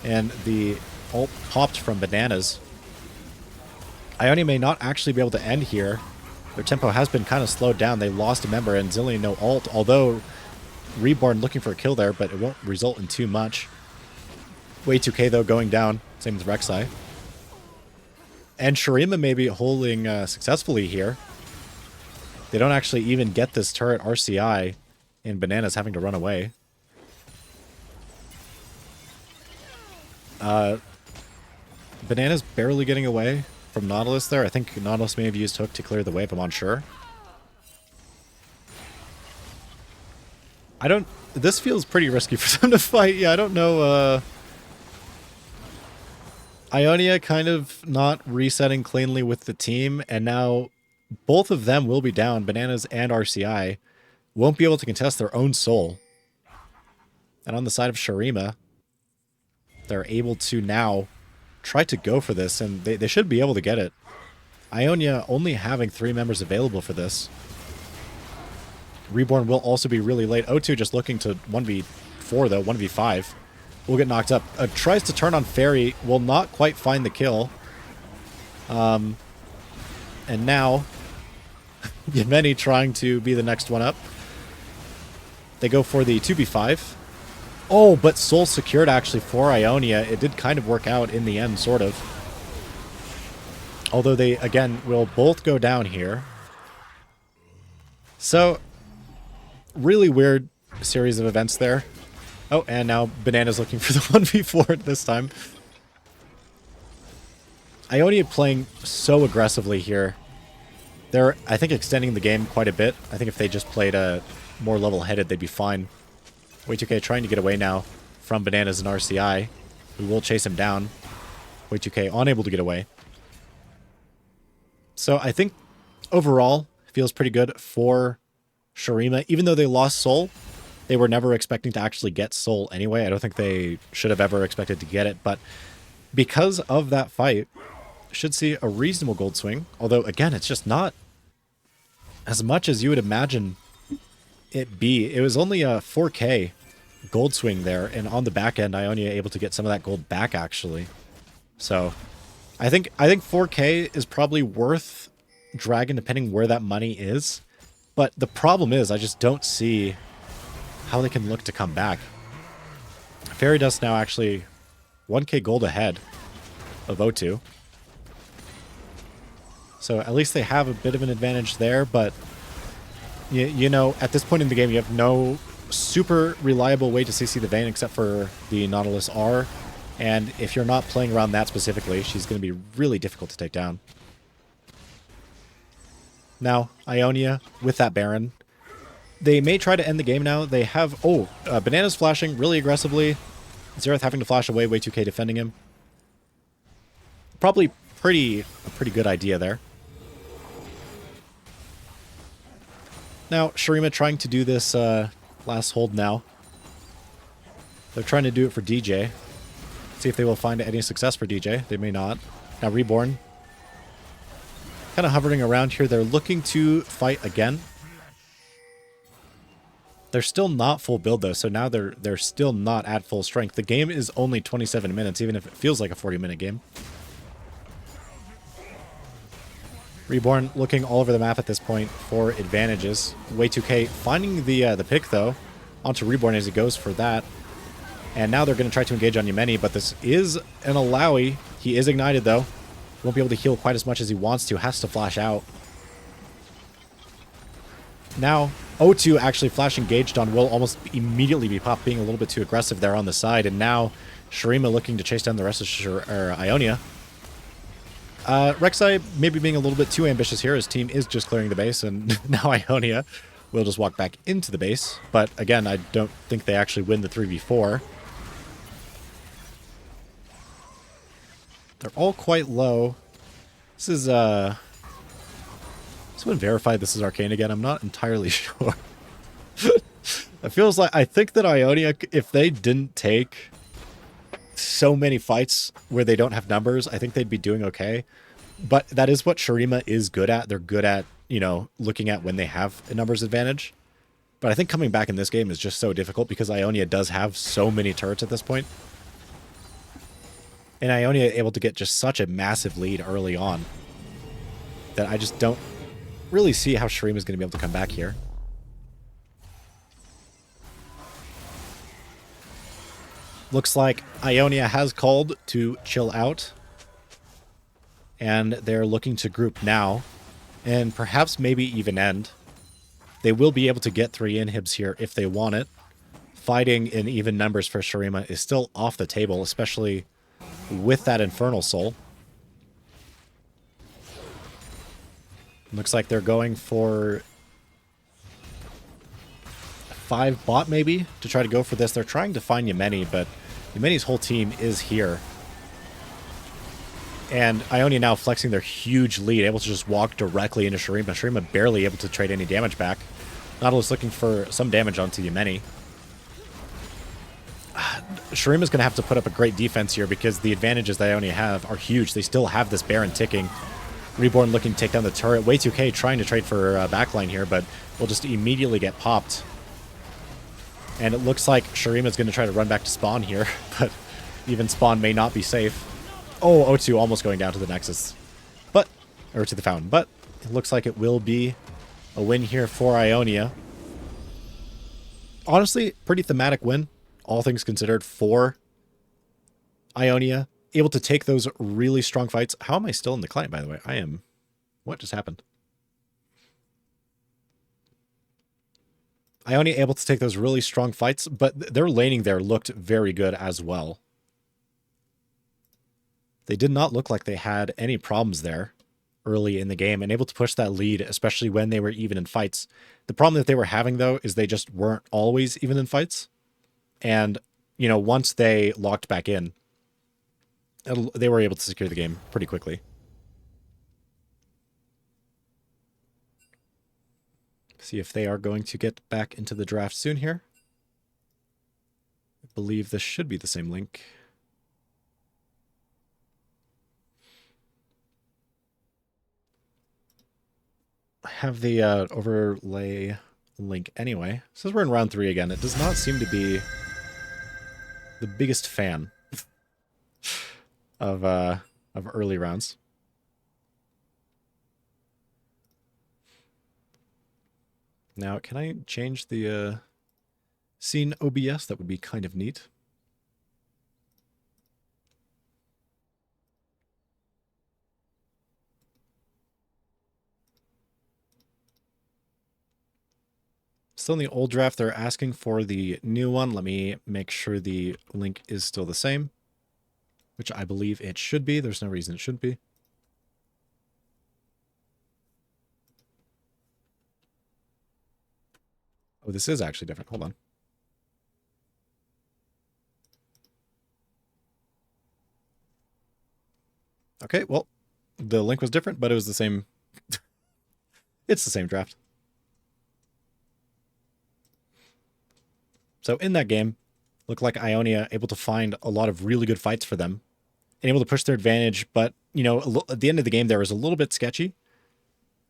And the ult popped from Bananas. Ionia may not actually be able to end here. Their tempo has been kind of slowed down. They lost a member and Zillion no ult, although Reborn looking for a kill there, but it won't result in too much. Way 2k though going down, same as Rek'Sai. And Shurima may be holding successfully here. They don't actually even get this turret RCI, and Bananas having to run away. Bananas barely getting away from Nautilus there. I think Nautilus may have used Hook to clear the way, but I'm unsure. This feels pretty risky for them to fight. Yeah, I don't know. Ionia kind of not resetting cleanly with the team, and now both of them will be down. Bananas and RCI won't be able to contest their own soul. And on the side of Shurima, they're able to now try to go for this, and they should be able to get it. Ionia only having 3 members available for this. Reborn will also be really late. O2 just looking to 1v4 though, 1v5. Will get knocked up. Tries to turn on Fairy, will not quite find the kill. And now, Yemeni trying to be the next one up. They go for the 2v5. Oh, but Soul secured actually for Ionia. It did kind of work out in the end, sort of. Although they, again, will both go down here. So, really weird series of events there. Oh, and now Banana's looking for the 1v4 this time. Ionia playing so aggressively here. They're, I think, extending the game quite a bit. I think if they just played more level-headed, they'd be fine. Way2k trying to get away now from Bananas and RCI, who will chase him down. Way2k unable to get away. So I think overall feels pretty good for Shurima. Even though they lost Soul, they were never expecting to actually get Soul anyway. I don't think they should have ever expected to get it, but because of that fight, should see a reasonable gold swing. Although, again, it's just not as much as you would imagine it be. It was only a 4k gold swing there, and on the back end, Ionia able to get some of that gold back, actually. So, I think 4k is probably worth Dragon, depending where that money is. But the problem is, I just don't see how they can look to come back. Fairy Dust now actually 1k gold ahead of O2. So at least they have a bit of an advantage there, but you know, at this point in the game, you have no super reliable way to CC the Vayne except for the Nautilus R. And if you're not playing around that specifically, she's going to be really difficult to take down. Now, Ionia with that Baron. They may try to end the game now. They have... Oh, Banana's flashing really aggressively. Xerath having to flash away. Way2k defending him. Probably a pretty good idea there. Now, Shurima trying to do this last hold now. They're trying to do it for DJ. See if they will find any success for DJ. They may not. Now, Reborn. Kind of hovering around here. They're looking to fight again. They're still not full build, though, so now they're still not at full strength. The game is only 27 minutes, even if it feels like a 40-minute game. Reborn looking all over the map at this point for advantages. Way2k finding the pick, though, onto Reborn as he goes for that. And now they're going to try to engage on Yemeni, but this is an Alawi. He is ignited, though. Won't be able to heal quite as much as he wants to. Has to flash out. Now, O2 actually flash engaged on will almost immediately be popped, being a little bit too aggressive there on the side. And now, Shurima looking to chase down the rest of Ionia. Rek'Sai maybe being a little bit too ambitious here. His team is just clearing the base, and now Ionia will just walk back into the base. But again, I don't think they actually win the 3v4. They're all quite low. This is, someone verified this is Arcane again. I'm not entirely sure. It feels like, I think that Ionia, if they didn't take so many fights where they don't have numbers, I think they'd be doing okay. But that is what Shurima is good at. They're good at you know, looking at when they have a numbers advantage. But I think coming back in this game is just so difficult because Ionia does have so many turrets at this point. And Ionia able to get just such a massive lead early on that I just don't really see how Shurima is going to be able to come back here. Looks like Ionia has called to chill out. And they're looking to group now. And perhaps maybe even end. They will be able to get 3 inhibs here if they want it. Fighting in even numbers for Shurima is still off the table, especially with that Infernal Soul. Looks like they're going for 5 bot maybe to try to go for this. They're trying to find Yemeni, but Yemeni's whole team is here. And Ionia now flexing their huge lead, able to just walk directly into Shurima. Shurima barely able to trade any damage back. Nautilus looking for some damage onto Yemeni. Shurima's going to have to put up a great defense here because the advantages that Ionia have are huge. They still have this Baron ticking. Reborn looking to take down the turret. Way2K trying to trade for backline here, but will just immediately get popped. And it looks like Shurima's going to try to run back to spawn here, but even spawn may not be safe. Oh, O2 almost going down to the Nexus. Or to the Fountain. But it looks like it will be a win here for Ionia. Honestly, pretty thematic win, all things considered, for Ionia. Able to take those really strong fights. How am I still in the client, by the way? I am... What just happened? Ionia able to take those really strong fights, but their laning there looked very good as well. They did not look like they had any problems there early in the game and able to push that lead, especially when they were even in fights. The problem that they were having, though, is they just weren't always even in fights. And, you know, once they locked back in, they were able to secure the game pretty quickly. See if they are going to get back into the draft soon here. I believe this should be the same link. I have the overlay link anyway. It says we're in round 3 again. It does not seem to be the biggest fan of early rounds. Now, can I change the scene OBS? That would be kind of neat. Still in the old draft, they're asking for the new one. Let me make sure the link is still the same, which I believe it should be. There's no reason it shouldn't be. Oh, this is actually different. Hold on. Okay, well, the link was different, but it was the same. It's the same draft. So in that game, looked like Ionia able to find a lot of really good fights for them and able to push their advantage. But, you know, at the end of the game, there was a little bit sketchy.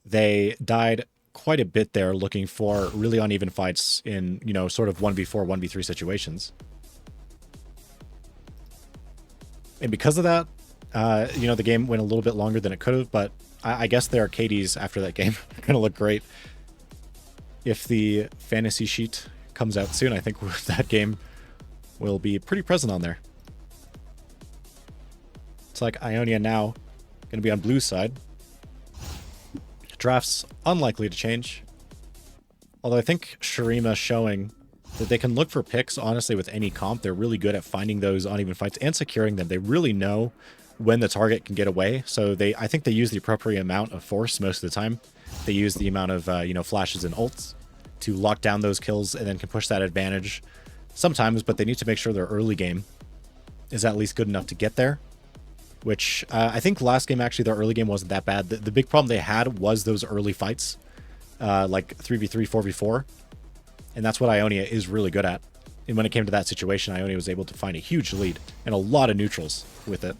They died quite a bit there looking for really uneven fights in, you know, sort of 1v4, 1v3 situations. And because of that, you know, the game went a little bit longer than it could have, but I guess their KDs after that game are going to look great. If the fantasy sheet comes out soon, I think that game will be pretty present on there. It's like Ionia now going to be on blue side. Draft's unlikely to change. Although I think Shurima showing that they can look for picks, honestly, with any comp. They're really good at finding those uneven fights and securing them. They really know when the target can get away. So I think they use the appropriate amount of force most of the time. They use the amount of, you know, flashes and ults to lock down those kills and then can push that advantage sometimes, but they need to make sure their early game is at least good enough to get there, which I think last game, actually, their early game wasn't that bad. The big problem they had was those early fights, like 3v3, 4v4, and that's what Ionia is really good at. And when it came to that situation, Ionia was able to find a huge lead and a lot of neutrals with it.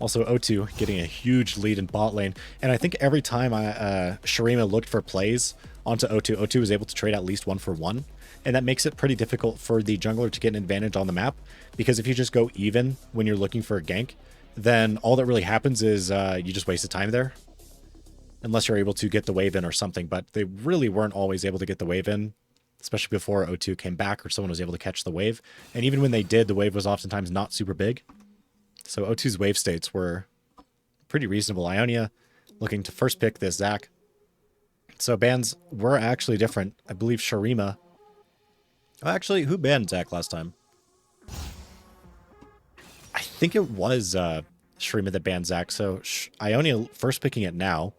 Also, O2 getting a huge lead in bot lane. And I think every time Shurima looked for plays onto O2, O2 was able to trade at least 1-for-1. And that makes it pretty difficult for the jungler to get an advantage on the map. Because if you just go even when you're looking for a gank, then all that really happens is you just wasted time there. Unless you're able to get the wave in or something. But they really weren't always able to get the wave in, especially before O2 came back or someone was able to catch the wave. And even when they did, the wave was oftentimes not super big. So O2's wave states were pretty reasonable. Ionia looking to first pick this Zac. So bans were actually different. I believe Shurima. Oh, actually, who banned Zac last time? I think it was Shurima that banned Zac. So Ionia first picking it now.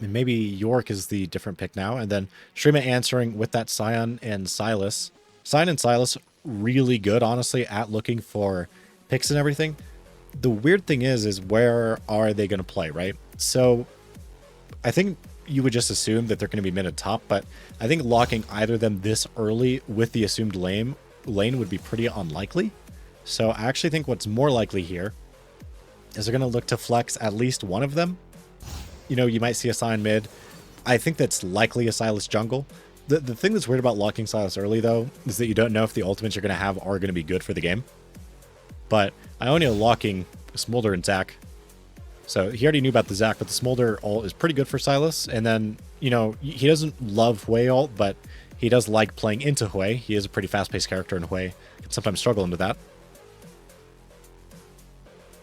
And maybe York is the different pick now. And then Shurima answering with that Sion and Silas. Sion and Silas really good, honestly, at looking for picks and everything. The weird thing is where are they going to play, right? So I think you would just assume that they're going to be mid and top, but I think locking either of them this early with the assumed lane would be pretty unlikely. So I actually think what's more likely here is they're going to look to flex at least one of them. You know, you might see a Sion mid. I think that's likely a Silas jungle. The thing that's weird about locking Silas early, though, is that you don't know if the ultimates you're going to have are going to be good for the game. But Ionia locking Smolder and Zac. So he already knew about the Zac, but the Smolder ult is pretty good for Silas. And then, you know, he doesn't love Hui ult, but he does like playing into Hui. He is a pretty fast-paced character in Hui. Can sometimes struggle into that.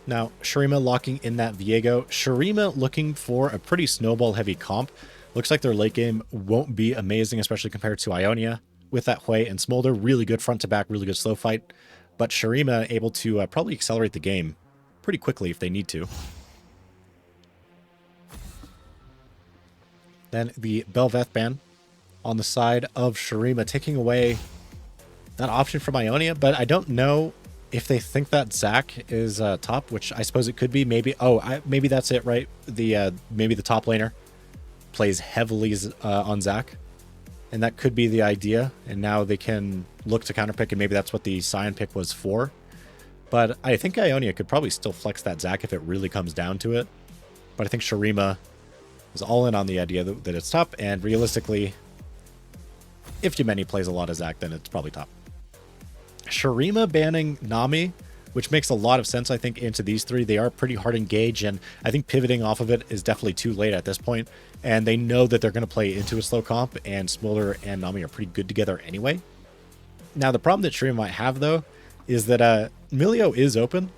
Now, Shurima locking in that Viego. Shurima looking for a pretty snowball-heavy comp. Looks like their late game won't be amazing, especially compared to Ionia. With that Hui and Smolder, really good front-to-back, really good slow fight. But Shurima able to probably accelerate the game pretty quickly if they need to. Then the Bel'Veth ban on the side of Shurima, taking away that option from Ionia. But I don't know if they think that Zac is top, which I suppose it could be. Maybe, maybe that's it, right? Maybe the top laner plays heavily on Zac, and that could be the idea. And now they can look to counterpick, and maybe that's what the Sion pick was for. But I think Ionia could probably still flex that Zac if it really comes down to it. But I think Shurima is all in on the idea that it's top, and realistically, if Yemeni plays a lot of Zac, then it's probably top. Shurima banning Nami, which makes a lot of sense, I think, into these three. They are pretty hard engaged, and I think pivoting off of it is definitely too late at this point. And they know that they're going to play into a slow comp, and Smolder and Nami are pretty good together anyway. Now, the problem that Shurima might have, though, is that Milio is open.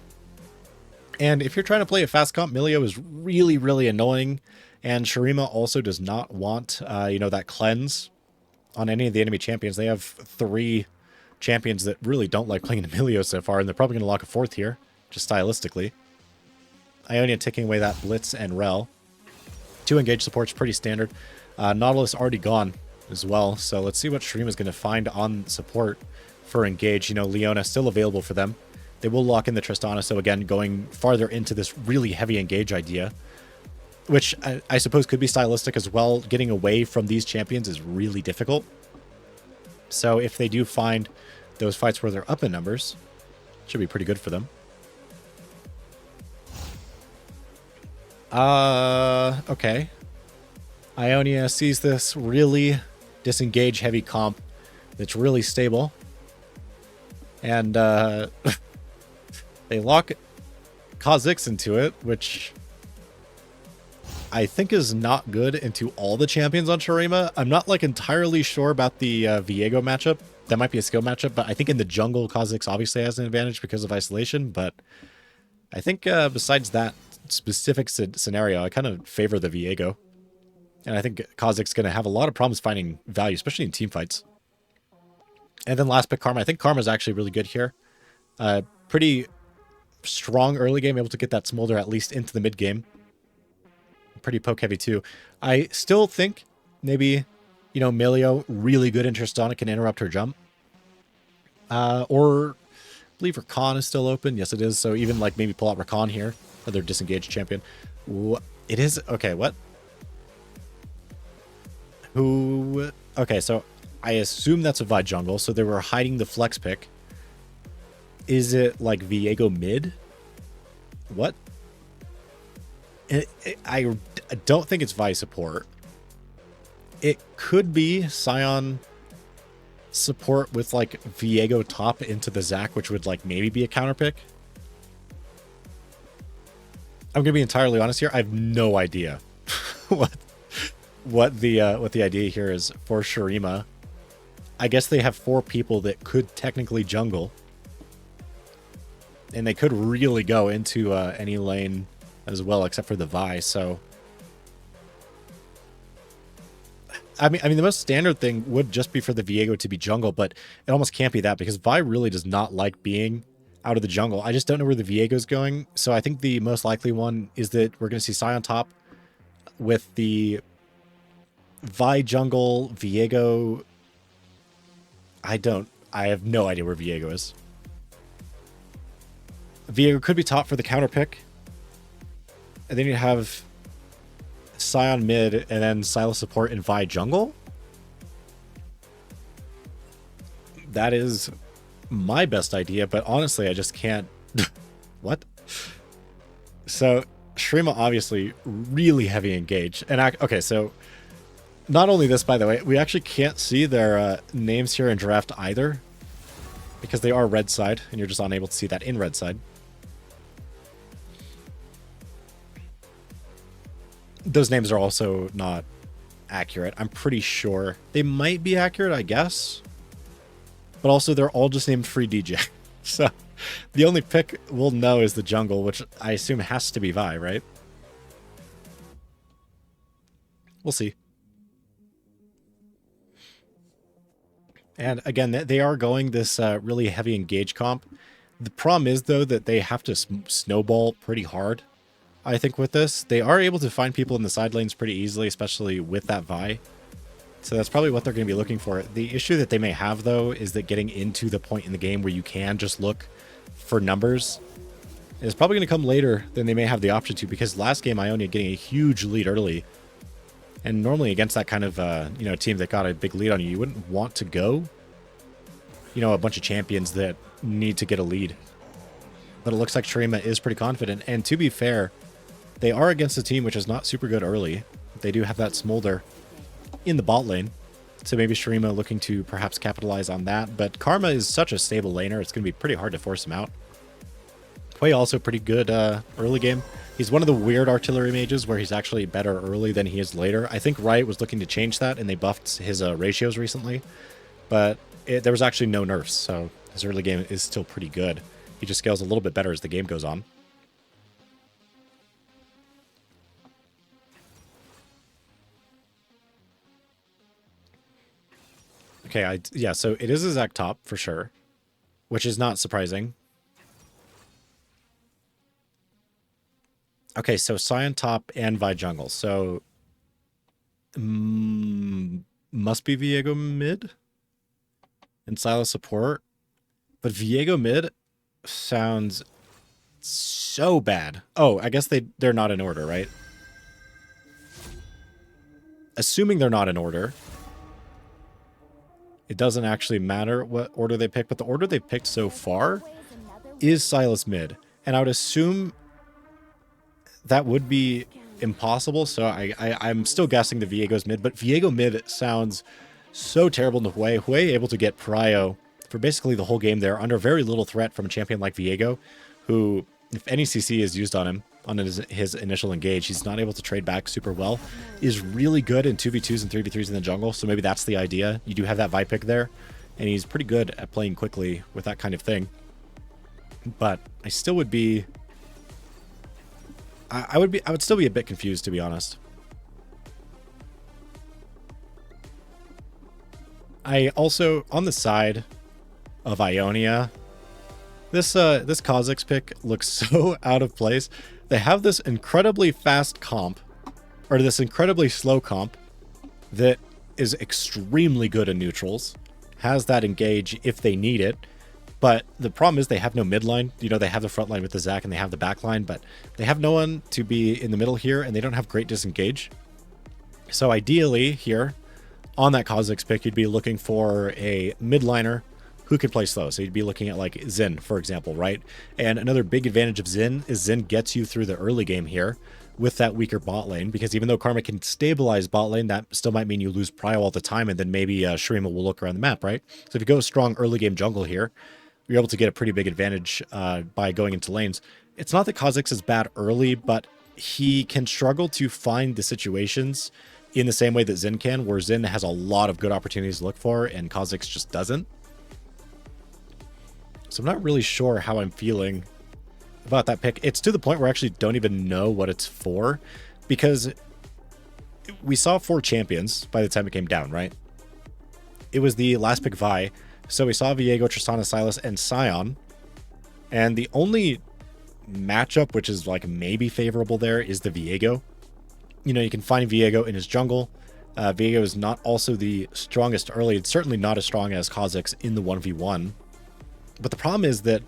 And if you're trying to play a fast comp, Milio is really, really annoying. And Shurima also does not want, that cleanse on any of the enemy champions. They have 3 champions that really don't like playing Emilio so far, and they're probably going to lock a 4th here, just stylistically. Ionia taking away that Blitz and Rel. 2 engage support's pretty standard. Nautilus already gone as well, so let's see what Shurima is going to find on support for engage. Leona still available for them. They will lock in the Tristana, so again, going farther into this really heavy engage idea, which I suppose could be stylistic as well. Getting away from these champions is really difficult. So if they do find those fights where they're up in numbers, it should be pretty good for them. Okay. Ionia sees this really disengage heavy comp that's really stable. And they lock Kha'Zix into it, which I think is not good into all the champions on Shurima. I'm not entirely sure about the Viego matchup. That might be a skill matchup, but I think in the jungle, Kha'Zix obviously has an advantage because of isolation. But I think besides that specific scenario, I kind of favor the Viego. And I think Kha'Zix going to have a lot of problems finding value, especially in team fights. And then last pick, Karma. I think Karma is actually really good here. Pretty strong early game, able to get that Smolder at least into the mid game. Pretty poke heavy too. I still think maybe, Milio, really good in Tristana, can interrupt her jump. Or I believe Rakan is still open. Yes, it is. So even maybe pull out Rakan here, another disengaged champion. It is. Okay, what? Who? Okay, so I assume that's a Vi jungle. So they were hiding the flex pick. Is it Viego mid? What? I don't think it's Vi support. It could be Scion support with like Viego top into the Zac, which would like maybe be a counter pick. I'm gonna be entirely honest here. I have no idea what the idea here is for Shurima. I guess they have 4 people that could technically jungle, and they could really go into any lane as well, except for the Vi. So, I mean, the most standard thing would just be for the Viego to be jungle, but it almost can't be that because Vi really does not like being out of the jungle. I just don't know where the Viego's going. So I think the most likely one is that we're going to see Scion top with the Vi jungle, Viego. I have no idea where Viego is. Viego could be top for the counter pick. And then you have Scion mid and then Sylas support and Vi jungle. That is my best idea, but honestly, I just can't. What? So Shurima obviously really heavy engage. And okay, so not only this, by the way, we actually can't see their names here in draft either because they are red side and you're just unable to see that in red side. Those names are also not accurate. I'm pretty sure they might be accurate, I guess. But also they're all just named Free DJ. So the only pick we'll know is the jungle, which I assume has to be Vi, right? We'll see. And again, they are going this really heavy engage comp. The problem is, though, that they have to snowball pretty hard. I think with this, they are able to find people in the side lanes pretty easily, especially with that Vi. So that's probably what they're going to be looking for. The issue that they may have, though, is that getting into the point in the game where you can just look for numbers is probably going to come later than they may have the option to, because last game, Ionia getting a huge lead early. And normally against that kind of team that got a big lead on you, you wouldn't want to go, a bunch of champions that need to get a lead. But it looks like Shurima is pretty confident. And to be fair, they are against a team which is not super good early. They do have that Smolder in the bot lane. So maybe Shurima looking to perhaps capitalize on that. But Karma is such a stable laner, it's going to be pretty hard to force him out. Hwei also pretty good early game. He's one of the weird artillery mages where he's actually better early than he is later. I think Riot was looking to change that, and they buffed his ratios recently. But there was actually no nerfs, so his early game is still pretty good. He just scales a little bit better as the game goes on. Okay, yeah, so it is a Zac top for sure, which is not surprising. Okay, so Scion top and Vi jungle. So must be Viego mid and Sylas support. But Viego mid sounds so bad. Oh, I guess they're not in order, right? Assuming they're not in order, it doesn't actually matter what order they pick, but the order they picked so far is Sylas mid. And I would assume that would be impossible, so I'm still guessing the Viego's mid, but Viego mid sounds so terrible to Hwei. Hwei able to get prio for basically the whole game there under very little threat from a champion like Viego, who, if any CC is used on him, on his initial engage, he's not able to trade back super well, is really good in 2v2s and 3v3s in the jungle, so maybe that's the idea. You do have that Vi pick there, and he's pretty good at playing quickly with that kind of thing. But I still would be... I would still be a bit confused, to be honest. I also, on the side of Ionia, this Kha'Zix pick looks so out of place. They have this incredibly fast comp, or this incredibly slow comp, that is extremely good in neutrals, has that engage if they need it. But the problem is they have no midline. They have the front line with the Zac and they have the back line, but they have no one to be in the middle here, and they don't have great disengage. So ideally here, on that Kha'Zix pick, you'd be looking for a midliner who could play slow. So you'd be looking at like Xin, for example, right? And another big advantage of Xin is Xin gets you through the early game here with that weaker bot lane, because even though Karma can stabilize bot lane, that still might mean you lose prio all the time, and then maybe Shurima will look around the map, right? So if you go strong early game jungle here, you're able to get a pretty big advantage by going into lanes. It's not that Kha'Zix is bad early, but he can struggle to find the situations in the same way that Xin can, where Xin has a lot of good opportunities to look for, and Kha'Zix just doesn't. So I'm not really sure how I'm feeling about that pick. It's to the point where I actually don't even know what it's for, because we saw 4 champions by the time it came down, right? It was the last pick Vi. So we saw Viego, Tristana, Sylas, and Sion. And the only matchup which is like maybe favorable there is the Viego. You know, you can find Viego in his jungle. Viego is not also the strongest early. It's certainly not as strong as Kha'Zix in the 1v1. But the problem is that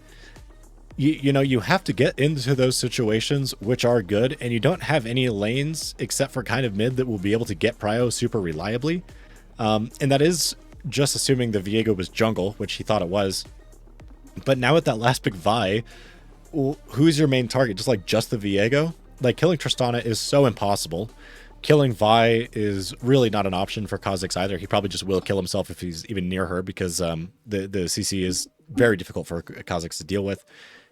you know, you have to get into those situations which are good, and you don't have any lanes except for kind of mid that will be able to get prio super reliably. And that is just assuming the Viego was jungle, which he thought it was. But now with that last pick Vi, who's your main target? Just the Viego? Like, killing Tristana is so impossible. Killing Vi is really not an option for Kha'Zix either. He probably just will kill himself if he's even near her, because the CC is very difficult for Kha'Zix to deal with.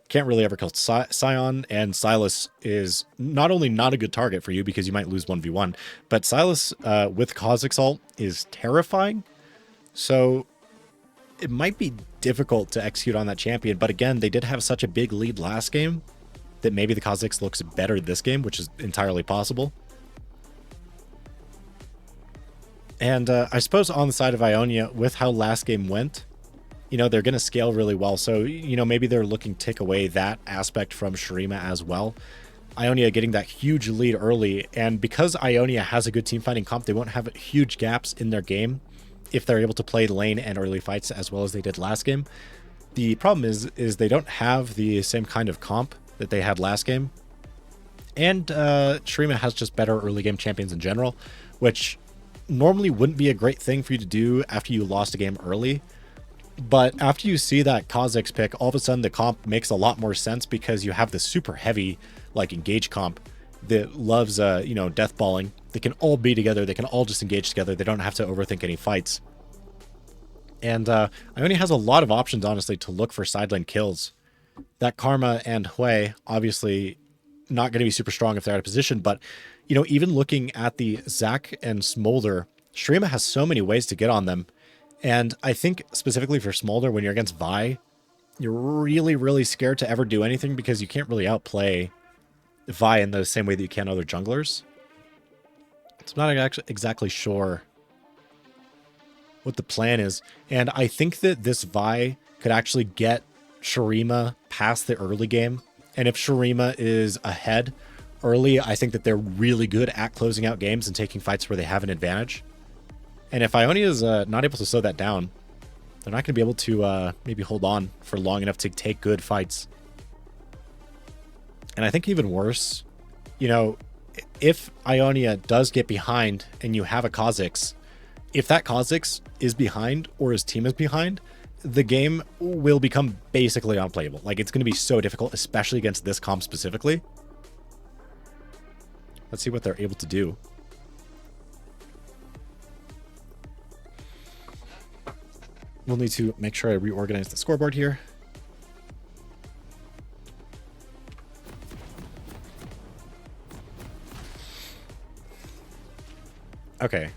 Can't really ever kill Sion, and Sylas is not only not a good target for you because you might lose 1v1, but Sylas with Kha'Zix ult is terrifying. So it might be difficult to execute on that champion, but again, they did have such a big lead last game that maybe the Kha'Zix looks better this game, which is entirely possible. And I suppose on the side of Ionia, with how last game went, you know, they're going to scale really well. So, you know, maybe they're looking to take away that aspect from Shurima as well. Ionia getting that huge lead early, and because Ionia has a good team fighting comp, they won't have huge gaps in their game if they're able to play lane and early fights as well as they did last game. The problem is they don't have the same kind of comp that they had last game. And Shurima has just better early game champions in general, which normally wouldn't be a great thing for you to do after you lost a game early. But after you see that Kha'Zix pick, all of a sudden the comp makes a lot more sense, because you have the super heavy, like, engage comp that loves, you know, deathballing. They can all be together. They can all just engage together. They don't have to overthink any fights. And Ionia has a lot of options, honestly, to look for side lane kills. That Karma and Hui, obviously not going to be super strong if they're out of position, but, you know, even looking at the Zac and Smolder, Shurima has so many ways to get on them. And I think specifically for Smolder, when you're against Vi, you're really, really scared to ever do anything, because you can't really outplay Vi in the same way that you can other junglers. So I'm not actually exactly sure what the plan is. And I think that this Vi could actually get Shurima past the early game. And if Shurima is ahead early, I think that they're really good at closing out games and taking fights where they have an advantage. And if Ionia is not able to slow that down, they're not going to be able to maybe hold on for long enough to take good fights. And I think even worse, you know, if Ionia does get behind and you have a Kha'Zix, if that Kha'Zix is behind or his team is behind, the game will become basically unplayable. Like, it's going to be so difficult, especially against this comp specifically. Let's see what they're able to do. We'll need to make sure I reorganize the scoreboard here. Okay.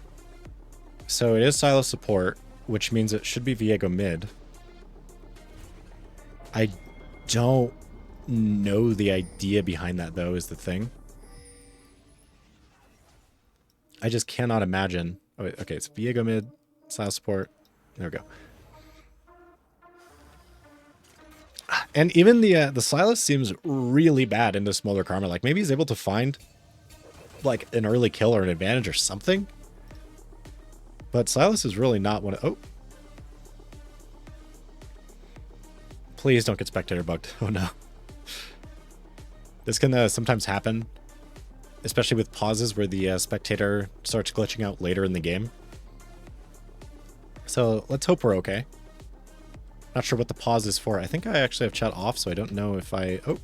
So it is Sylas support, which means it should be Viego mid. I don't know the idea behind that, though, is the thing. I just cannot imagine. Oh, wait, okay, it's Viego mid, Sylas support. There we go. And even the Sylas seems really bad into Smolder Karma. Like, maybe he's able to find, like, an early kill or an advantage or something. But Sylas is really not one of... Oh. Please don't get spectator bugged. Oh, no. This can sometimes happen, especially with pauses where the spectator starts glitching out later in the game. So let's hope we're okay. Not sure what the pause is for. I think I actually have chat off, so I don't know if I... Oh.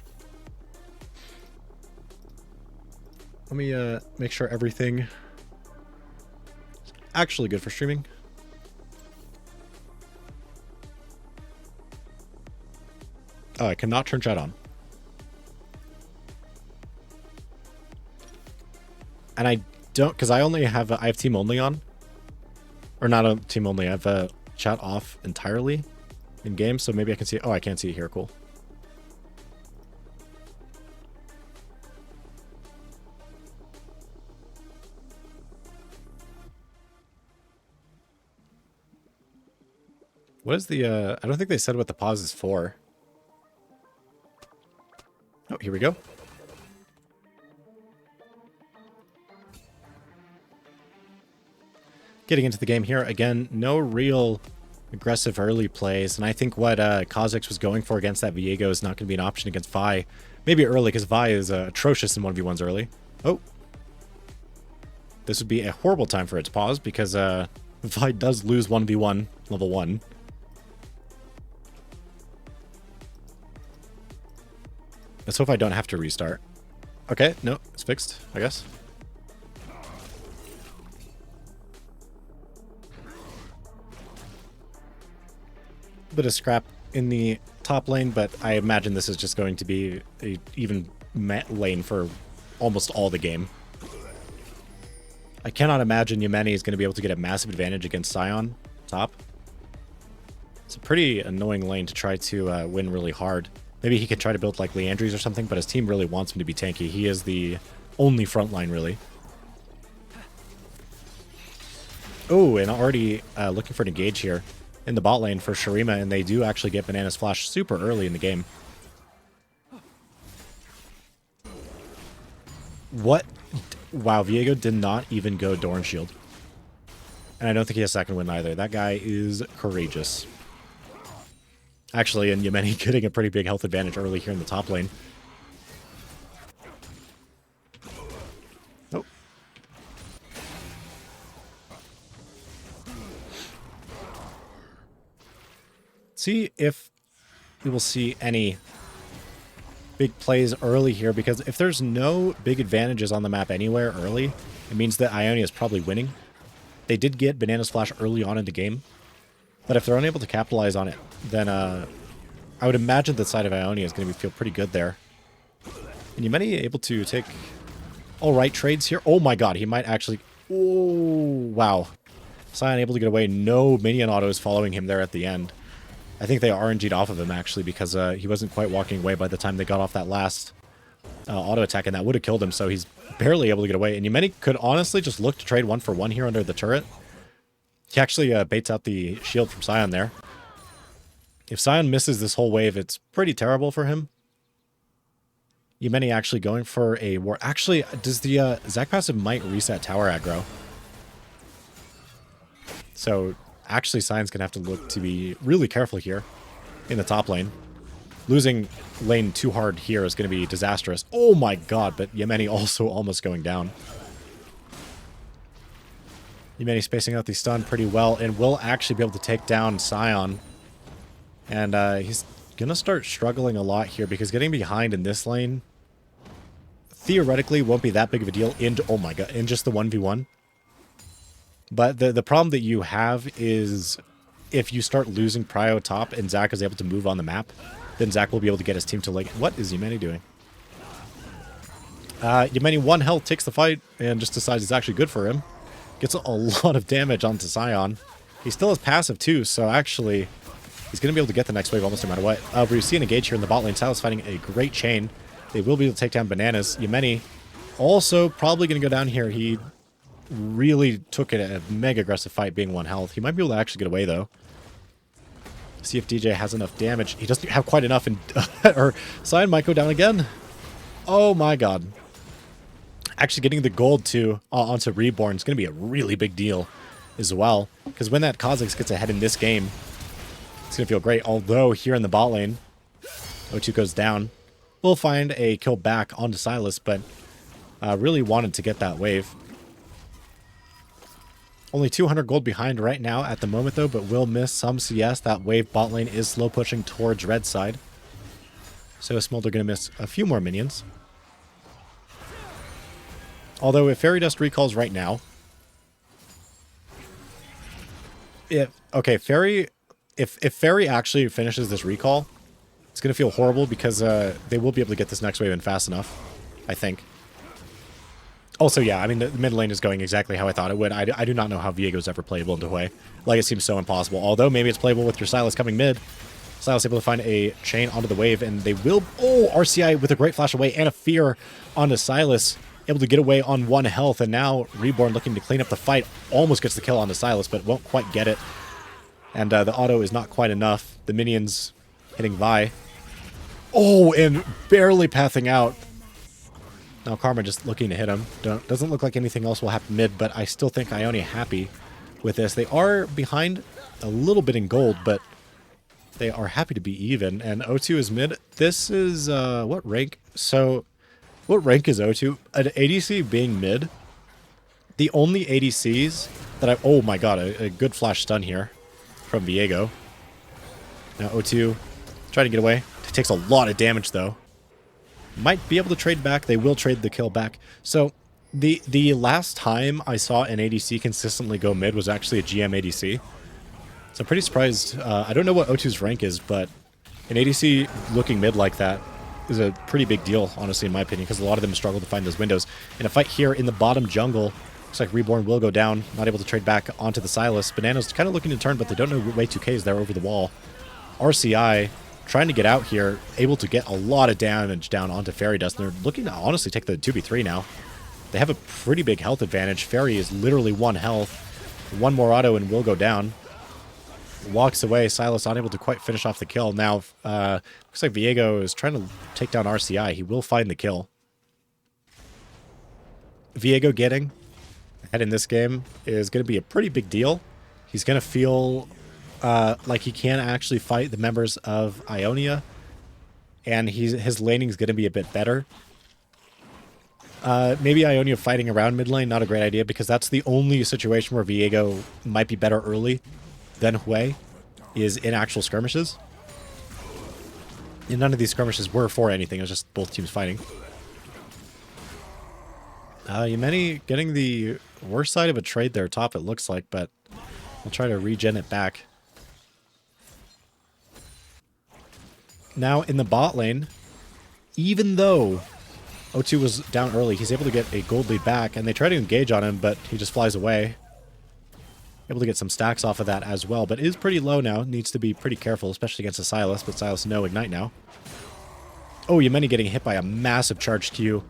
Let me make sure everything is actually good for streaming. Oh, I cannot turn chat on. And I don't, because I have team only on. Or not a team only, I have a chat off entirely in game, so maybe I can see it. Oh, I can't see it here, cool. What is the, I don't think they said what the pause is for. Oh, here we go. Getting into the game here, again, no real aggressive early plays, and I think what Kha'Zix was going for against that Viego is not going to be an option against Vi. Maybe early, because Vi is atrocious in 1v1s early. Oh. This would be a horrible time for it to pause, because Vi does lose 1v1 level 1. Let's hope I don't have to restart. Okay, no, it's fixed, I guess. Bit of scrap in the top lane, but I imagine this is just going to be a even lane for almost all the game. I cannot imagine Yemeni is going to be able to get a massive advantage against Sion top. It's a pretty annoying lane to try to win really hard. Maybe he could try to build like Leandries or something, but his team really wants him to be tanky. He is the only front line, really. Oh, and already looking for an engage here in the bot lane for Shurima, and they do actually get Banana's Flash super early in the game. What? Wow, Viego did not even go Doran Shield. And I don't think he has second win either. That guy is courageous. Actually, and Yemeni getting a pretty big health advantage early here in the top lane. Oh. See if we will see any big plays early here, because if there's no big advantages on the map anywhere early, it means that Ionia is probably winning. They did get Banana's Flash early on in the game, but if they're unable to capitalize on it, then I would imagine the side of Ionia is going to feel pretty good there. And Yemeni able to take all right trades here. Oh my god, he might actually... Oh, wow. Sion able to get away. No minion autos following him there at the end. I think they RNG'd off of him, actually, because he wasn't quite walking away by the time they got off that last auto attack, and that would have killed him, so he's barely able to get away. And Yemeni could honestly just look to trade 1-for-1 here under the turret. He actually baits out the shield from Sion there. If Sion misses this whole wave, it's pretty terrible for him. Yemeni actually going for a war. Actually, does the Zac passive might reset tower aggro? So, actually, Sion's going to have to look to be really careful here in the top lane. Losing lane too hard here is going to be disastrous. Oh my god, but Yemeni also almost going down. Yemeni spacing out the stun pretty well and will actually be able to take down Sion. And he's going to start struggling a lot here because getting behind in this lane theoretically won't be that big of a deal in, oh my god, in just the 1v1. But the problem that you have is if you start losing prio top and Zac is able to move on the map, then Zac will be able to get his team to like... What is Yemeni doing? Yemeni 1 health takes the fight and just decides it's actually good for him. Gets a lot of damage onto Sion. He still has passive too, so actually he's going to be able to get the next wave almost no matter what. We see an engage here in the bot lane. Sylas fighting a great chain. They will be able to take down Bananas. Yemeni also probably going to go down here. He really took it a mega aggressive fight being 1 health. He might be able to actually get away though. See if DJ has enough damage. He doesn't have quite enough, and or Sion might go down again. Oh my god. Actually getting the gold to onto Reborn is going to be a really big deal as well, because when that Kha'Zix gets ahead in this game, it's going to feel great. Although here in the bot lane, O2 goes down. We'll find a kill back onto Sylas, but really wanted to get that wave. Only 200 gold behind right now at the moment, though, but will miss some CS. That wave bot lane is slow pushing towards red side. So Smolder going to miss a few more minions. Although if Fairy Dust recalls right now... If Fairy actually finishes this recall, it's going to feel horrible because they will be able to get this next wave in fast enough, I think. Also, yeah, I mean, the mid lane is going exactly how I thought it would. I do not know how Viego's ever playable in Hwei. Like, it seems so impossible. Although, maybe it's playable with your Sylas coming mid. Sylas able to find a chain onto the wave, and they will... Oh, RCI with a great flash away and a fear onto Sylas. Able to get away on 1 health, and now Reborn looking to clean up the fight. Almost gets the kill onto Sylas, but won't quite get it. And the auto is not quite enough. The minions hitting Vi. Oh, and barely pathing out. Now Karma just looking to hit him. Doesn't look like anything else will happen mid, but I still think Ionia happy with this. They are behind a little bit in gold, but they are happy to be even. And O2 is mid. This is, what rank? So, what rank is O2? An ADC being mid. The only ADCs that I... Oh my god, a good flash stun here from Viego. Now O2 trying to get away. It takes a lot of damage, though. Might be able to trade back. They will trade the kill back. So the last time I saw an ADC consistently go mid was actually a GM ADC. So I'm pretty surprised. I don't know what O2's rank is, but an ADC looking mid like that is a pretty big deal, honestly, in my opinion, because a lot of them struggle to find those windows. In a fight here in the bottom jungle, looks like Reborn will go down, not able to trade back onto the Sylas. Banana's kind of looking to turn, but they don't know way 2K is there over the wall. RCI trying to get out here, able to get a lot of damage down onto Fairy Dust. And they're looking to honestly take the 2v3 now. They have a pretty big health advantage. Fairy is literally 1 health. 1 more auto and will go down. Walks away. Sylas unable to quite finish off the kill. Now, looks like Viego is trying to take down RCI. He will find the kill. Viego getting ahead in this game is going to be a pretty big deal. He's going to feel... like he can actually fight the members of Ionia, and his laning is going to be a bit better. Maybe Ionia fighting around mid lane, not a great idea, because that's the only situation where Viego might be better early than Hwei, is in actual skirmishes. And none of these skirmishes were for anything, it was just both teams fighting. Yemeni getting the worst side of a trade there top, it looks like, but we'll try to regen it back. Now, in the bot lane, even though O2 was down early, he's able to get a gold lead back, and they try to engage on him, but he just flies away. Able to get some stacks off of that as well, but is pretty low now. Needs to be pretty careful, especially against the Sylas, but Sylas no ignite now. Oh, Yemeni getting hit by a massive charge Q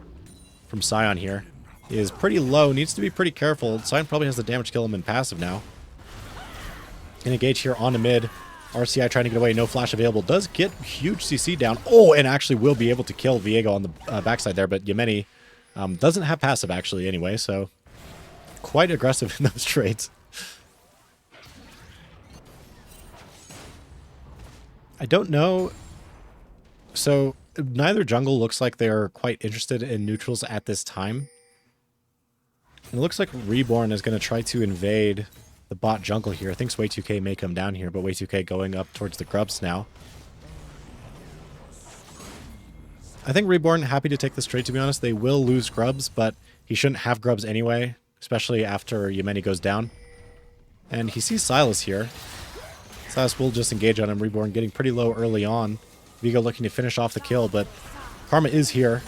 from Sion here. He is pretty low, needs to be pretty careful. Sion probably has the damage kill him in passive now. Gonna engage here on the mid. RCI trying to get away, no flash available. Does get huge CC down. Oh, and actually will be able to kill Viego on the backside there, but Yemeni doesn't have passive actually anyway, so quite aggressive in those trades. I don't know. So neither jungle looks like they're quite interested in neutrals at this time. And it looks like Reborn is going to try to invade the bot jungle here. I think Sway2K may come down here, but Way2K going up towards the grubs now. I think Reborn happy to take this trade, to be honest. They will lose grubs, but he shouldn't have grubs anyway, especially after Yemeni goes down. And he sees Sylas here. Sylas will just engage on him. Reborn getting pretty low early on. Viego looking to finish off the kill, but Karma is here.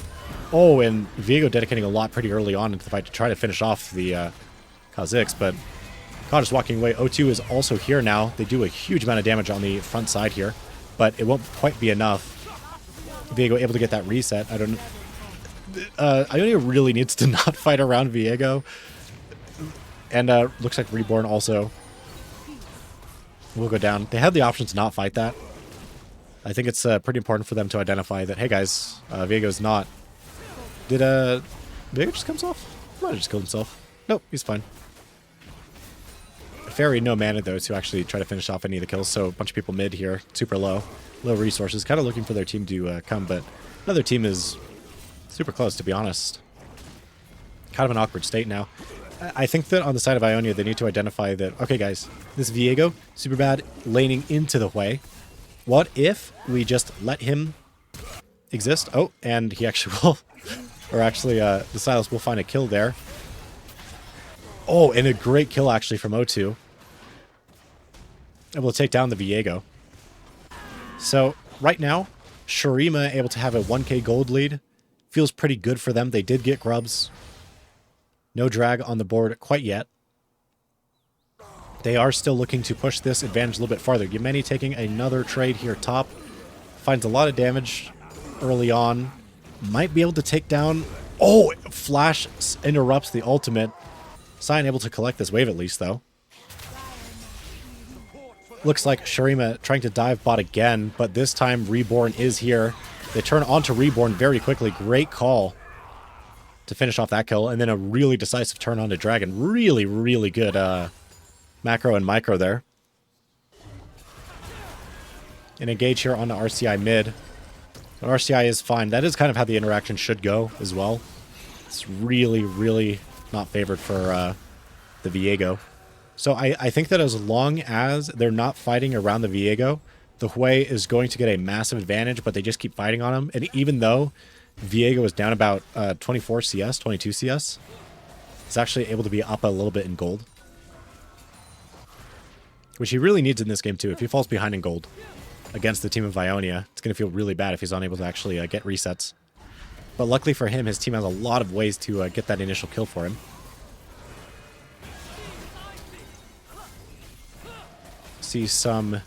Oh, and Viego dedicating a lot pretty early on into the fight to try to finish off the Kha'Zix, but Khan just walking away. O2 is also here now. They do a huge amount of damage on the front side here, but it won't quite be enough. Viego able to get that reset. I don't know. Ionia really needs to not fight around Viego. And looks like Reborn also will go down. They had the option to not fight that. I think it's pretty important for them to identify that, hey guys, Viego's not. Did Viego just comes off? He might have just killed himself. Nope, he's fine. Fairy no mana though to actually try to finish off any of the kills, so a bunch of people mid here, super low resources, kind of looking for their team to come, but another team is super close, to be honest. Kind of an awkward state now. I think that on the side of Ionia, they need to identify that, okay, guys, this Viego, super bad, laning into the Hui. What if we just let him exist? Oh, and he actually will, or actually, the Sylas will find a kill there. Oh, and a great kill, actually, from O2. Able to take down the Viego. So, right now, Shurima able to have a 1k gold lead. Feels pretty good for them. They did get grubs. No drag on the board quite yet. They are still looking to push this advantage a little bit farther. Yemeni taking another trade here top. Finds a lot of damage early on. Might be able to take down... Oh! Flash interrupts the ultimate. Sion able to collect this wave at least, though. Looks like Shurima trying to dive bot again, but this time Reborn is here. They turn onto Reborn very quickly. Great call to finish off that kill, and then a really decisive turn onto Dragon. Really, really good macro and micro there. And engage here onto RCI mid. But RCI is fine. That is kind of how the interaction should go as well. It's really, really not favored for the Viego. So I think that as long as they're not fighting around the Viego, the Hui is going to get a massive advantage, but they just keep fighting on him. And even though Viego is down about 24 CS, 22 CS, he's actually able to be up a little bit in gold. Which he really needs in this game too. If he falls behind in gold against the team of Ionia, it's going to feel really bad if he's unable to actually get resets. But luckily for him, his team has a lot of ways to get that initial kill for him. See some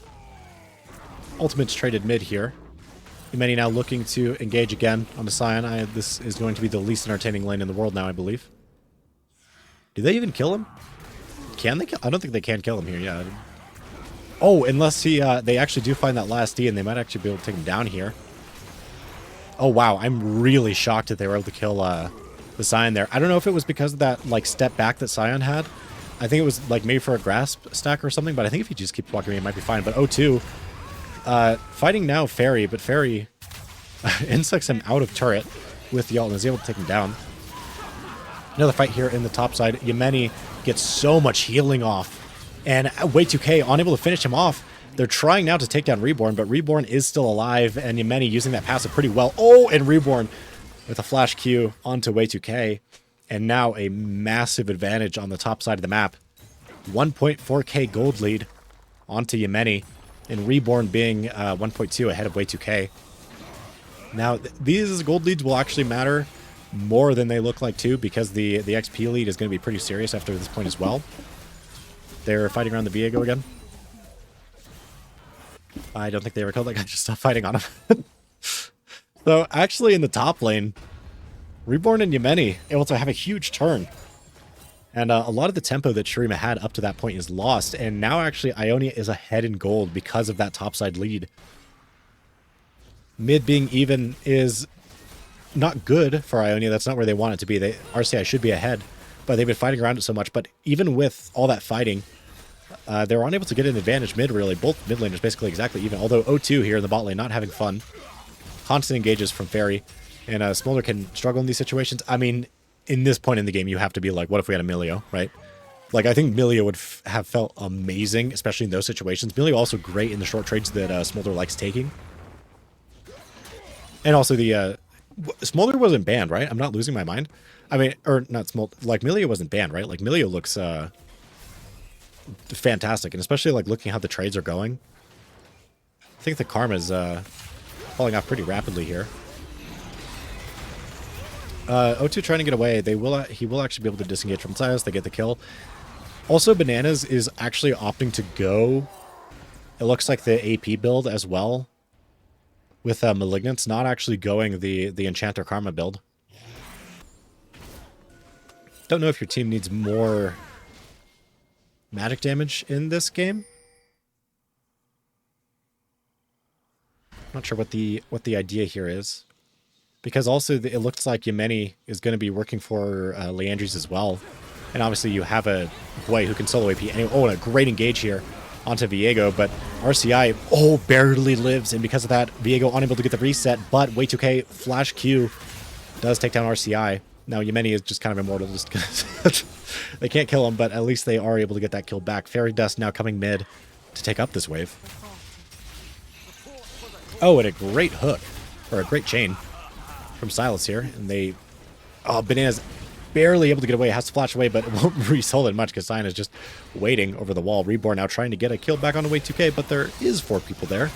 ultimates traded mid here. Yemeni now looking to engage again on the Sion. This is going to be the least entertaining lane in the world now, I believe. Do they even kill him? Can they kill? I don't think they can kill him here, yeah. Oh, unless they actually do find that last D, and they might actually be able to take him down here. Oh, wow. I'm really shocked that they were able to kill the Sion there. I don't know if it was because of that like step back that Sion had. I think it was like maybe for a grasp stack or something, but I think if he just keeps walking away, it might be fine. But O2, fighting now Fairy, but Fairy insects him out of turret with the ult and is able to take him down. Another fight here in the top side. Yemeni gets so much healing off. And Way2K unable to finish him off. They're trying now to take down Reborn, but Reborn is still alive, and Yemeni using that passive pretty well. Oh, and Reborn with a flash Q onto Way2K. And now a massive advantage on the top side of the map. 1.4k gold lead onto Yemeni, and Reborn being 1.2 ahead of Way2K. Now, these gold leads will actually matter more than they look like too, because the XP lead is going to be pretty serious after this point as well. They're fighting around the Viego again. I don't think they ever killed that guy, just stopped fighting on him. So, actually in the top lane, Reborn and Yemeni able to have a huge turn. And a lot of the tempo that Shurima had up to that point is lost, and now actually Ionia is ahead in gold because of that topside lead. Mid being even is not good for Ionia. That's not where they want it to be. RCI should be ahead, but they've been fighting around it so much. But even with all that fighting, they're unable to get an advantage mid, really. Both mid laners basically exactly even, although O2 here in the bot lane not having fun. Constant engages from Fairy, and Smolder can struggle in these situations. I mean, in this point in the game, you have to be like, what if we had a Milio, right? Like, I think Milio would have felt amazing, especially in those situations. Milio also great in the short trades that Smolder likes taking. And also the... Smolder wasn't banned, right? I'm not losing my mind. I mean, or not Smolder. Like, Milio wasn't banned, right? Like, Milio looks fantastic. And especially, like, looking how the trades are going. I think the Karma's falling off pretty rapidly here. O2 trying to get away. He will actually be able to disengage from Sylas. They get the kill. Also, Bananas is actually opting to go. It looks like the AP build as well. With Malignance, not actually going the Enchanter Karma build. Don't know if your team needs more magic damage in this game. Not sure what the idea here is. Because also it looks like Yemeni is going to be working for Leandries as well. And obviously you have a Hui who can solo AP. And, oh, and a great engage here onto Viego. But RCI, barely lives. And because of that, Viego unable to get the reset. But Way2K Flash Q does take down RCI. Now Yemeni is just kind of immortal just because They can't kill him, but at least they are able to get that kill back. Fairy Dust now coming mid to take up this wave. Oh, and a great hook, or a great chain from Silas here. And they... Oh, Bananas barely able to get away. Has to flash away, but it won't result it much because Sion is just waiting over the wall. Reborn now trying to get a kill back on the way 2K, but there is 4 people there.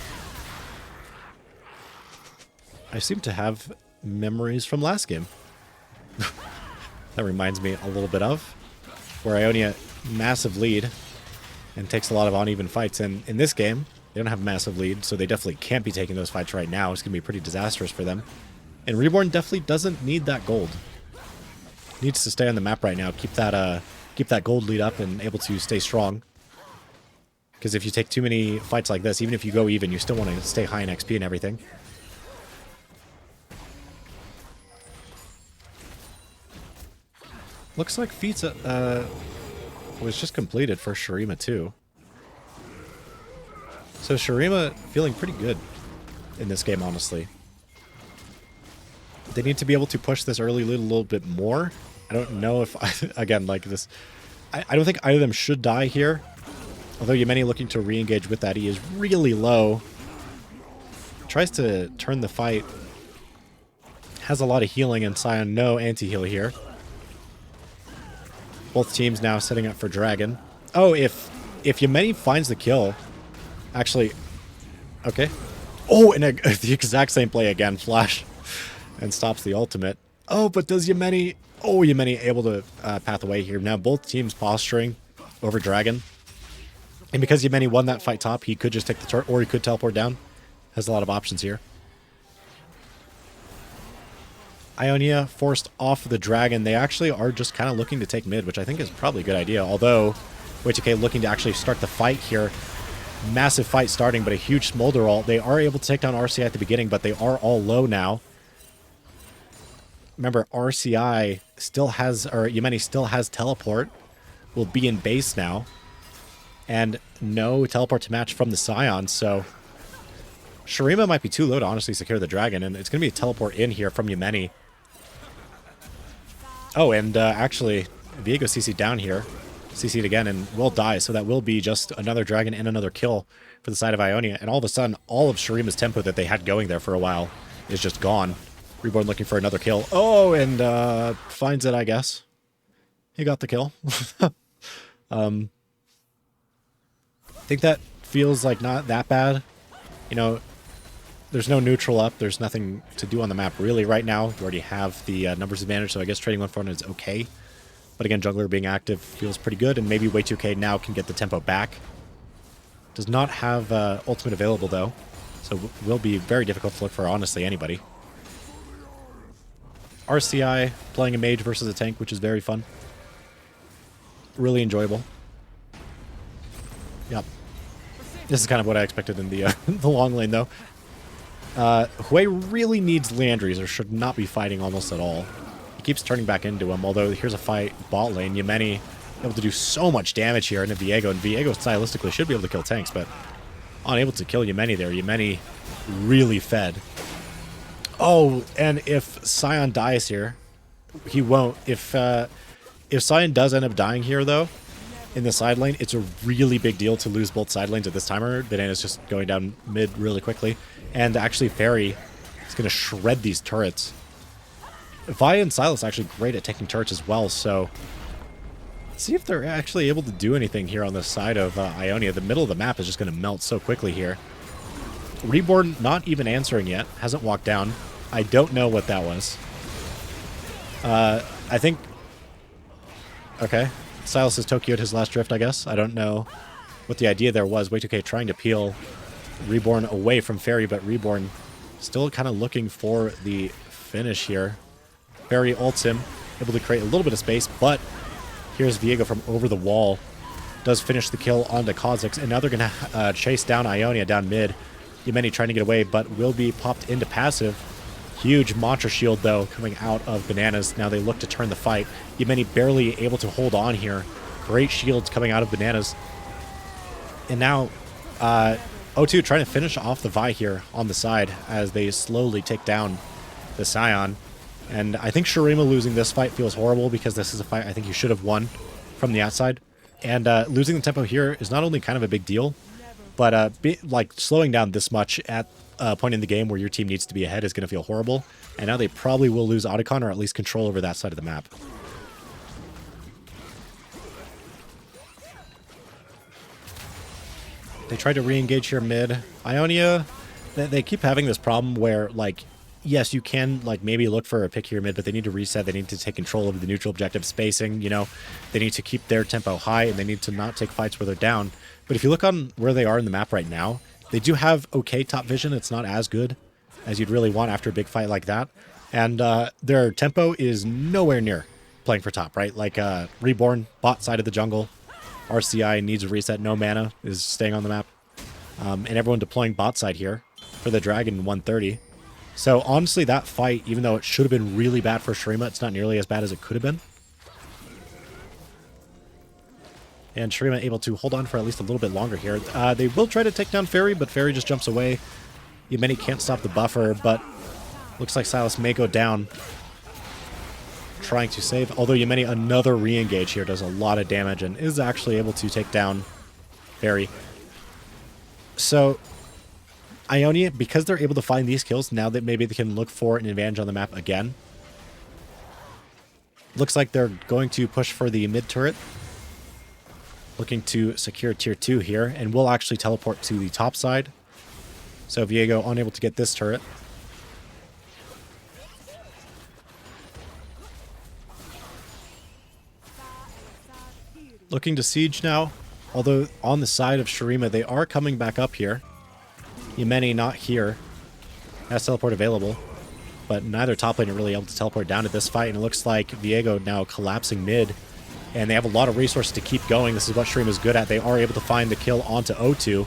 I seem to have memories from last game. That reminds me a little bit of where Ionia massive lead and takes a lot of uneven fights. And in this game, they don't have a massive lead, so they definitely can't be taking those fights right now. It's going to be pretty disastrous for them. And Reborn definitely doesn't need that gold. Needs to stay on the map right now. Keep that gold lead up and able to stay strong. Because if you take too many fights like this, even if you go even, you still want to stay high in XP and everything. Looks like feats was just completed for Shurima too. So Shurima feeling pretty good in this game, honestly. They need to be able to push this early lead a little bit more. I don't know if, again, like this, I don't think either of them should die here. Although Yemeni looking to re-engage with that, he is really low. Tries to turn the fight. Has a lot of healing, and Sion no anti-heal here. Both teams now setting up for Dragon. Oh, if Yemeni finds the kill, actually, okay. Oh, and the exact same play again, flash, and stops the ultimate. Oh, but does Yemeni? Oh, Yemeni able to path away here. Now both teams posturing over Dragon, and because Yemeni won that fight top, he could just take the turret, or he could teleport down. Has a lot of options here. Ionia forced off the Dragon. They actually are just kind of looking to take mid, which I think is probably a good idea. Although, W2K looking to actually start the fight here. Massive fight starting, but a huge Smolder ult. They are able to take down RCI at the beginning, but they are all low now. Remember, RCI still has, or Yemeni still has teleport. Will be in base now. And no teleport to match from the Scion, so... Shurima might be too low to honestly secure the Dragon, and it's going to be a teleport in here from Yemeni. Oh, and actually, Viego CC'd down here. CC'd again and will die, so that will be just another Dragon and another kill for the side of Ionia. And all of a sudden, all of Shurima's tempo that they had going there for a while is just gone. Reborn looking for another kill. Oh, and finds it, I guess. He got the kill. I think that feels like not that bad. You know, there's no neutral up. There's nothing to do on the map really right now. You already have the numbers advantage, so I guess trading one front is okay. But again, jungler being active feels pretty good, and maybe W2K now can get the tempo back. Does not have ultimate available, though, so will be very difficult to look for, honestly, anybody. RCI playing a mage versus a tank, which is very fun. Really enjoyable. Yep. This is kind of what I expected in the the long lane, though. Hui really needs Leandries, or should not be fighting almost at all. He keeps turning back into him, although here's a fight bot lane. Yemeni able to do so much damage here into Viego, and Viego stylistically should be able to kill tanks, but unable to kill Yemeni there. Yemeni really fed. Oh, and if Sion dies here, he won't. If Sion does end up dying here, though, in the side lane, it's a really big deal to lose both side lanes at this timer. Banana's just going down mid really quickly. And actually, Fairy is going to shred these turrets. Vi and Silas actually great at taking turrets as well, so... Let's see if they're actually able to do anything here on the side of Ionia. The middle of the map is just going to melt so quickly here. Reborn not even answering yet. Hasn't walked down. I don't know what that was. I think... Okay. Silas has Tokyo'd his last drift, I guess. I don't know what the idea there was. W2K trying to peel Reborn away from Fairy, but Reborn still kind of looking for the finish here. Fairy ults him, able to create a little bit of space, but here's Viego from over the wall. Does finish the kill onto Kha'Zix, and now they're going to chase down Ionia down mid. Yemeni trying to get away, but will be popped into passive. Huge Mantra Shield, though, coming out of Bananas. Now they look to turn the fight. Yemeni barely able to hold on here. Great shields coming out of Bananas. And now O2 trying to finish off the Vi here on the side as they slowly take down the Scion. And I think Shurima losing this fight feels horrible because this is a fight I think you should have won from the outside. And losing the tempo here is not only kind of a big deal, but like slowing down this much at a point in the game where your team needs to be ahead is going to feel horrible. And now they probably will lose Otacon or at least control over that side of the map. They tried to re-engage here mid. Ionia, they keep having this problem where, like, yes, you can, like, maybe look for a pick here mid, but they need to reset. They need to take control of the neutral objective spacing, you know. They need to keep their tempo high, and they need to not take fights where they're down. But if you look on where they are in the map right now, they do have okay top vision. It's not as good as you'd really want after a big fight like that. And their tempo is nowhere near playing for top, right? Like, Reborn, bot side of the jungle. RCI needs a reset. No mana is staying on the map. And everyone deploying bot side here for the Dragon 130. So honestly, that fight, even though it should have been really bad for Shurima, it's not nearly as bad as it could have been. And Shurima able to hold on for at least a little bit longer here. They will try to take down Fairy, but Fairy just jumps away. Yemeni can't stop the buffer, but looks like Sylas may go down. Trying to save, although Yemeni, another re-engage here, does a lot of damage and is actually able to take down Fairy. So Ionia, because they're able to find these kills, now that maybe they can look for an advantage on the map again. Looks like they're going to push for the mid turret. Looking to secure tier 2 here, and will actually teleport to the top side. So Viego unable to get this turret. Looking to siege now, although on the side of Shurima, they are coming back up here. Yemeni not here. Has teleport available, but neither top lane are really able to teleport down to this fight, and it looks like Viego now collapsing mid, and they have a lot of resources to keep going. This is what Shurima's good at. They are able to find the kill onto O2.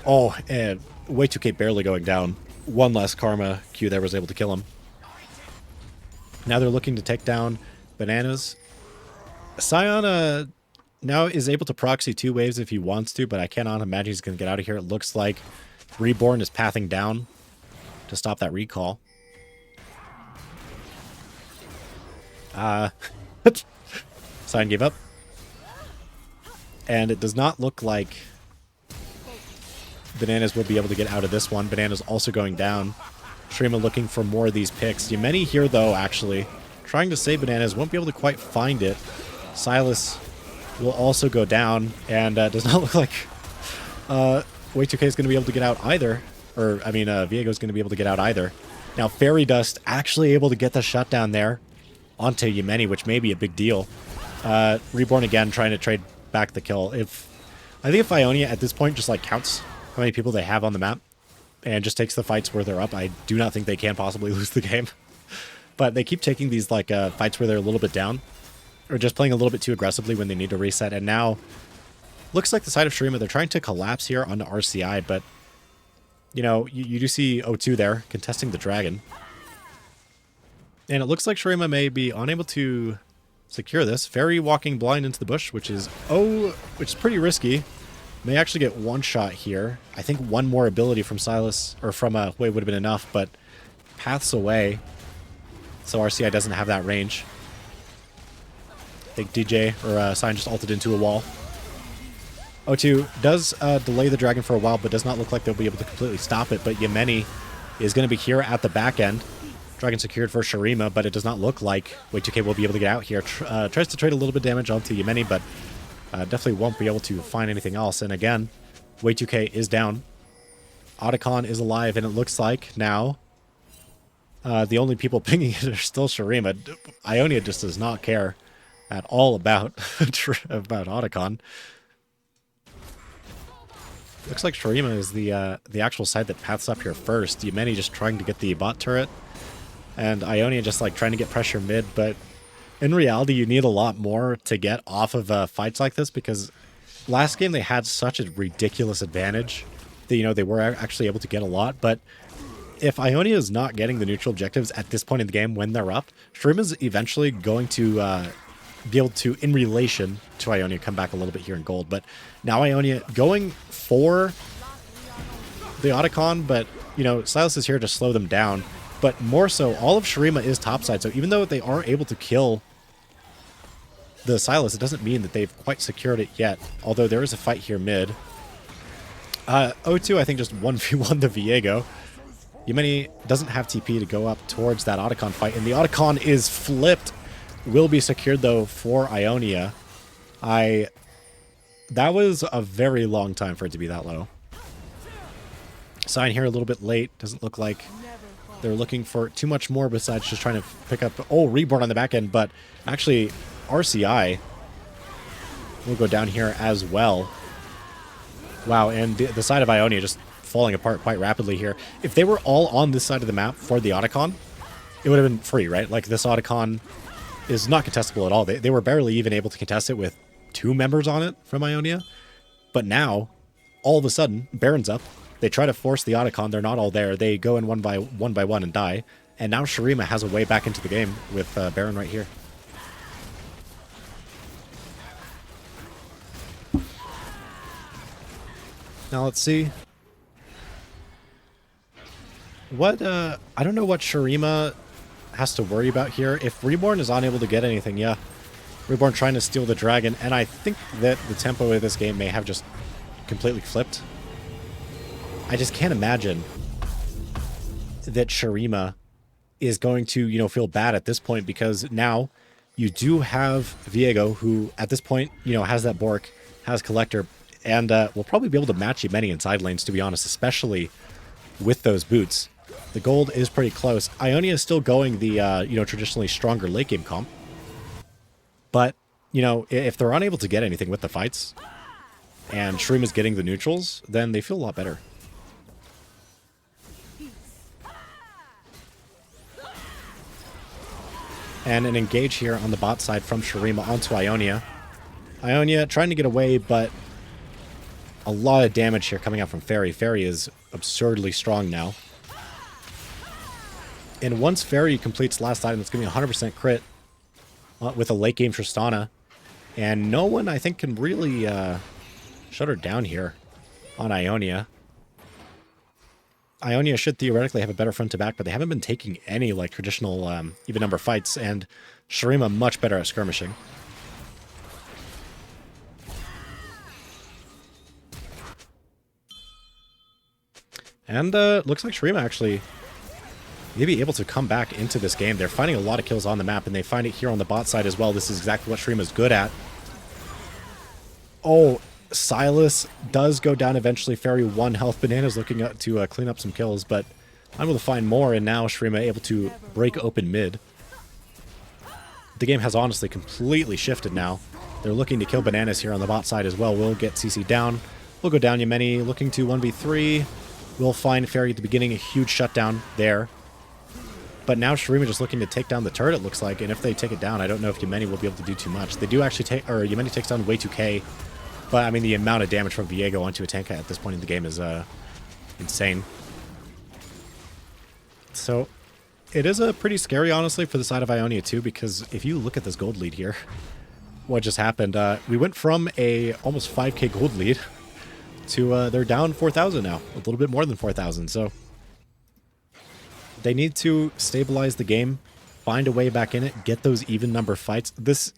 Oh, and Way2K barely going down. One less Karma Q there was able to kill him. Now they're looking to take down Bananas. Sion now is able to proxy 2 waves if he wants to, but I cannot imagine he's going to get out of here. It looks like Reborn is pathing down to stop that recall. Sion gave up. And it does not look like Bananas will be able to get out of this one. Bananas also going down. Shurima looking for more of these picks. Yemeni here, though, actually. Trying to save Bananas. Won't be able to quite find it. Sylas will also go down. And does not look like Way2K is going to be able to get out either. Or, I mean, Viego is going to be able to get out either. Now, Fairy Dust actually able to get the shutdown there onto Yemeni, which may be a big deal. Reborn again, trying to trade back the kill. I think if Ionia at this point just like counts how many people they have on the map and just takes the fights where they're up, I do not think they can possibly lose the game. But they keep taking these like fights where they're a little bit down, or just playing a little bit too aggressively when they need to reset. And now looks like the side of Shurima, they're trying to collapse here onto RCI, but you know, you do see O2 there contesting the dragon. And it looks like Shurima may be unable to secure this. Fairy walking blind into the bush, which is pretty risky. May actually get one shot here. I think one more ability from Sylas, or from Way would have been enough, but paths away. So RCI doesn't have that range. I think DJ or Sion just ulted into a wall. O2 does delay the dragon for a while, but does not look like they'll be able to completely stop it. But Yemeni is going to be here at the back end. Dragon secured for Shurima, but it does not look like Way2K will be able to get out here. Tries to trade a little bit of damage onto Yemeni, but definitely won't be able to find anything else. And again, Way2K is down. Otacon is alive, and it looks like now the only people pinging it are still Shurima. Ionia just does not care at all about Otacon. Looks like Shurima is the actual side that paths up here first. Yemeni just trying to get the bot turret, and Ionia just like trying to get pressure mid. But in reality, you need a lot more to get off of fights like this, because last game they had such a ridiculous advantage that, you know, they were actually able to get a lot. But if Ionia is not getting the neutral objectives at this point in the game when they're up, Shurima's eventually going to be able to, in relation to Ionia, come back a little bit here in gold. But now Ionia going for the Otacon, but, you know, Sylas is here to slow them down. But more so, all of Shurima is topside, so even though they are able to kill the Sylas, it doesn't mean that they've quite secured it yet, although there is a fight here mid. O2, I think, just 1v1 the Viego. Yemeni doesn't have TP to go up towards that Otacon fight, and the Otacon is flipped. Will be secured, though, for Ionia. That was a very long time for it to be that low. Sign here a little bit late. Doesn't look like they're looking for too much more besides just trying to pick up... Oh, Reborn on the back end, but actually RCI will go down here as well. Wow, and the side of Ionia just falling apart quite rapidly here. If they were all on this side of the map for the Otacon, it would have been free, right? Like, this Otacon is not contestable at all. They were barely even able to contest it with 2 members on it from Ionia. But now, all of a sudden, Baron's up. They try to force the Otacon. They're not all there. They go in one by one and die. And now Shurima has a way back into the game with Baron right here. Now let's see. What, I don't know what Shurima has to worry about here. If Reborn is unable to get anything, yeah. Reborn trying to steal the dragon, and I think that the tempo of this game may have just completely flipped. I just can't imagine that Shurima is going to, you know, feel bad at this point, because now you do have Viego, who at this point, you know, has that Bork, has Collector, and will probably be able to match many in side lanes, to be honest, especially with those boots. The gold is pretty close. Ionia is still going the, you know, traditionally stronger late game comp. But, you know, if they're unable to get anything with the fights, and Shurima's getting the neutrals, then they feel a lot better. And an engage here on the bot side from Shurima onto Ionia. Ionia trying to get away, but a lot of damage here coming out from Fairy. Fairy is absurdly strong now. And once Fairy completes last item, it's going to be 100% crit with a late game Tristana. And no one, I think, can really shut her down here on Ionia. Ionia should theoretically have a better front to back, but they haven't been taking any like traditional even number fights, and Shurima much better at skirmishing. And looks like Shurima actually may be able to come back into this game. They're finding a lot of kills on the map, and they find it here on the bot side as well. This is exactly what Shurima's good at. Oh, Sylas does go down eventually. Fairy 1 health. Banana's looking to clean up some kills, but I'm able to find more, and now Shurima able to break open mid. The game has honestly completely shifted now. They're looking to kill Bananas here on the bot side as well. We'll get CC down. We'll go down Yemeni, looking to 1v3. We'll find Fairy at the beginning, a huge shutdown there. But now Shurima just looking to take down the turret, it looks like, and if they take it down, I don't know if Yemeni will be able to do too much. They do actually take, or Yemeni takes down way 2k, but I mean the amount of damage from Viego onto a tank at this point in the game is insane. So it is pretty scary, honestly, for the side of Ionia too, because if you look at this gold lead here, what just happened, we went from a almost 5k gold lead to they're down 4,000 now, a little bit more than 4,000, so they need to stabilize the game, find a way back in it, get those even number fights. This,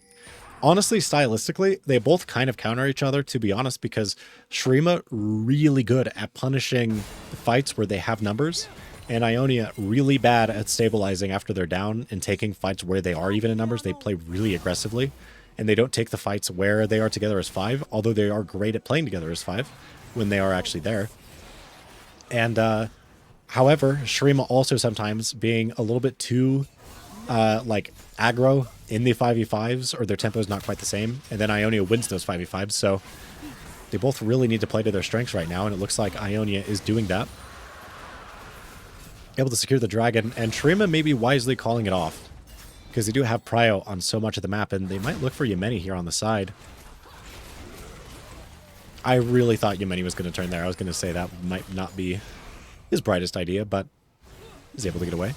honestly, stylistically, they both kind of counter each other, to be honest, because Shurima really good at punishing fights where they have numbers, and Ionia really bad at stabilizing after they're down and taking fights where they are even in numbers. They play really aggressively, and they don't take the fights where they are together as 5, although they are great at playing together as 5 when they are actually there. And, however, Shurima also sometimes being a little bit too, like, aggro in the 5v5s, or their tempo is not quite the same, and then Ionia wins those 5v5s, so they both really need to play to their strengths right now, and it looks like Ionia is doing that. Able to secure the dragon, and Shurima may be wisely calling it off, because they do have prio on so much of the map, and they might look for Yemeni here on the side. I really thought Yemeni was going to turn there. I was going to say that might not be his brightest idea, but he's able to get away.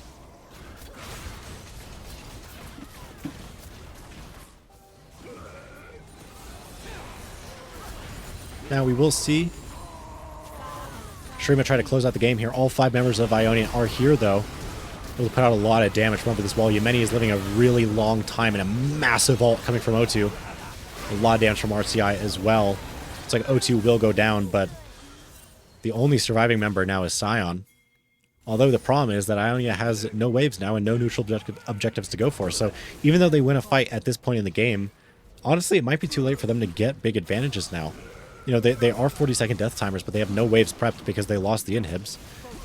Now we will see Shurima try to close out the game here. All 5 members of Ionia are here, though. Able to put out a lot of damage. Remember, this wall Yemeni is living a really long time, and a massive ult coming from O2. A lot of damage from RCI as well. It's like O2 will go down, but the only surviving member now is Sion. Although the problem is that Ionia has no waves now and no neutral objectives to go for. So even though they win a fight at this point in the game, honestly, it might be too late for them to get big advantages now. You know, they are 40-second death timers, but they have no waves prepped because they lost the inhibs.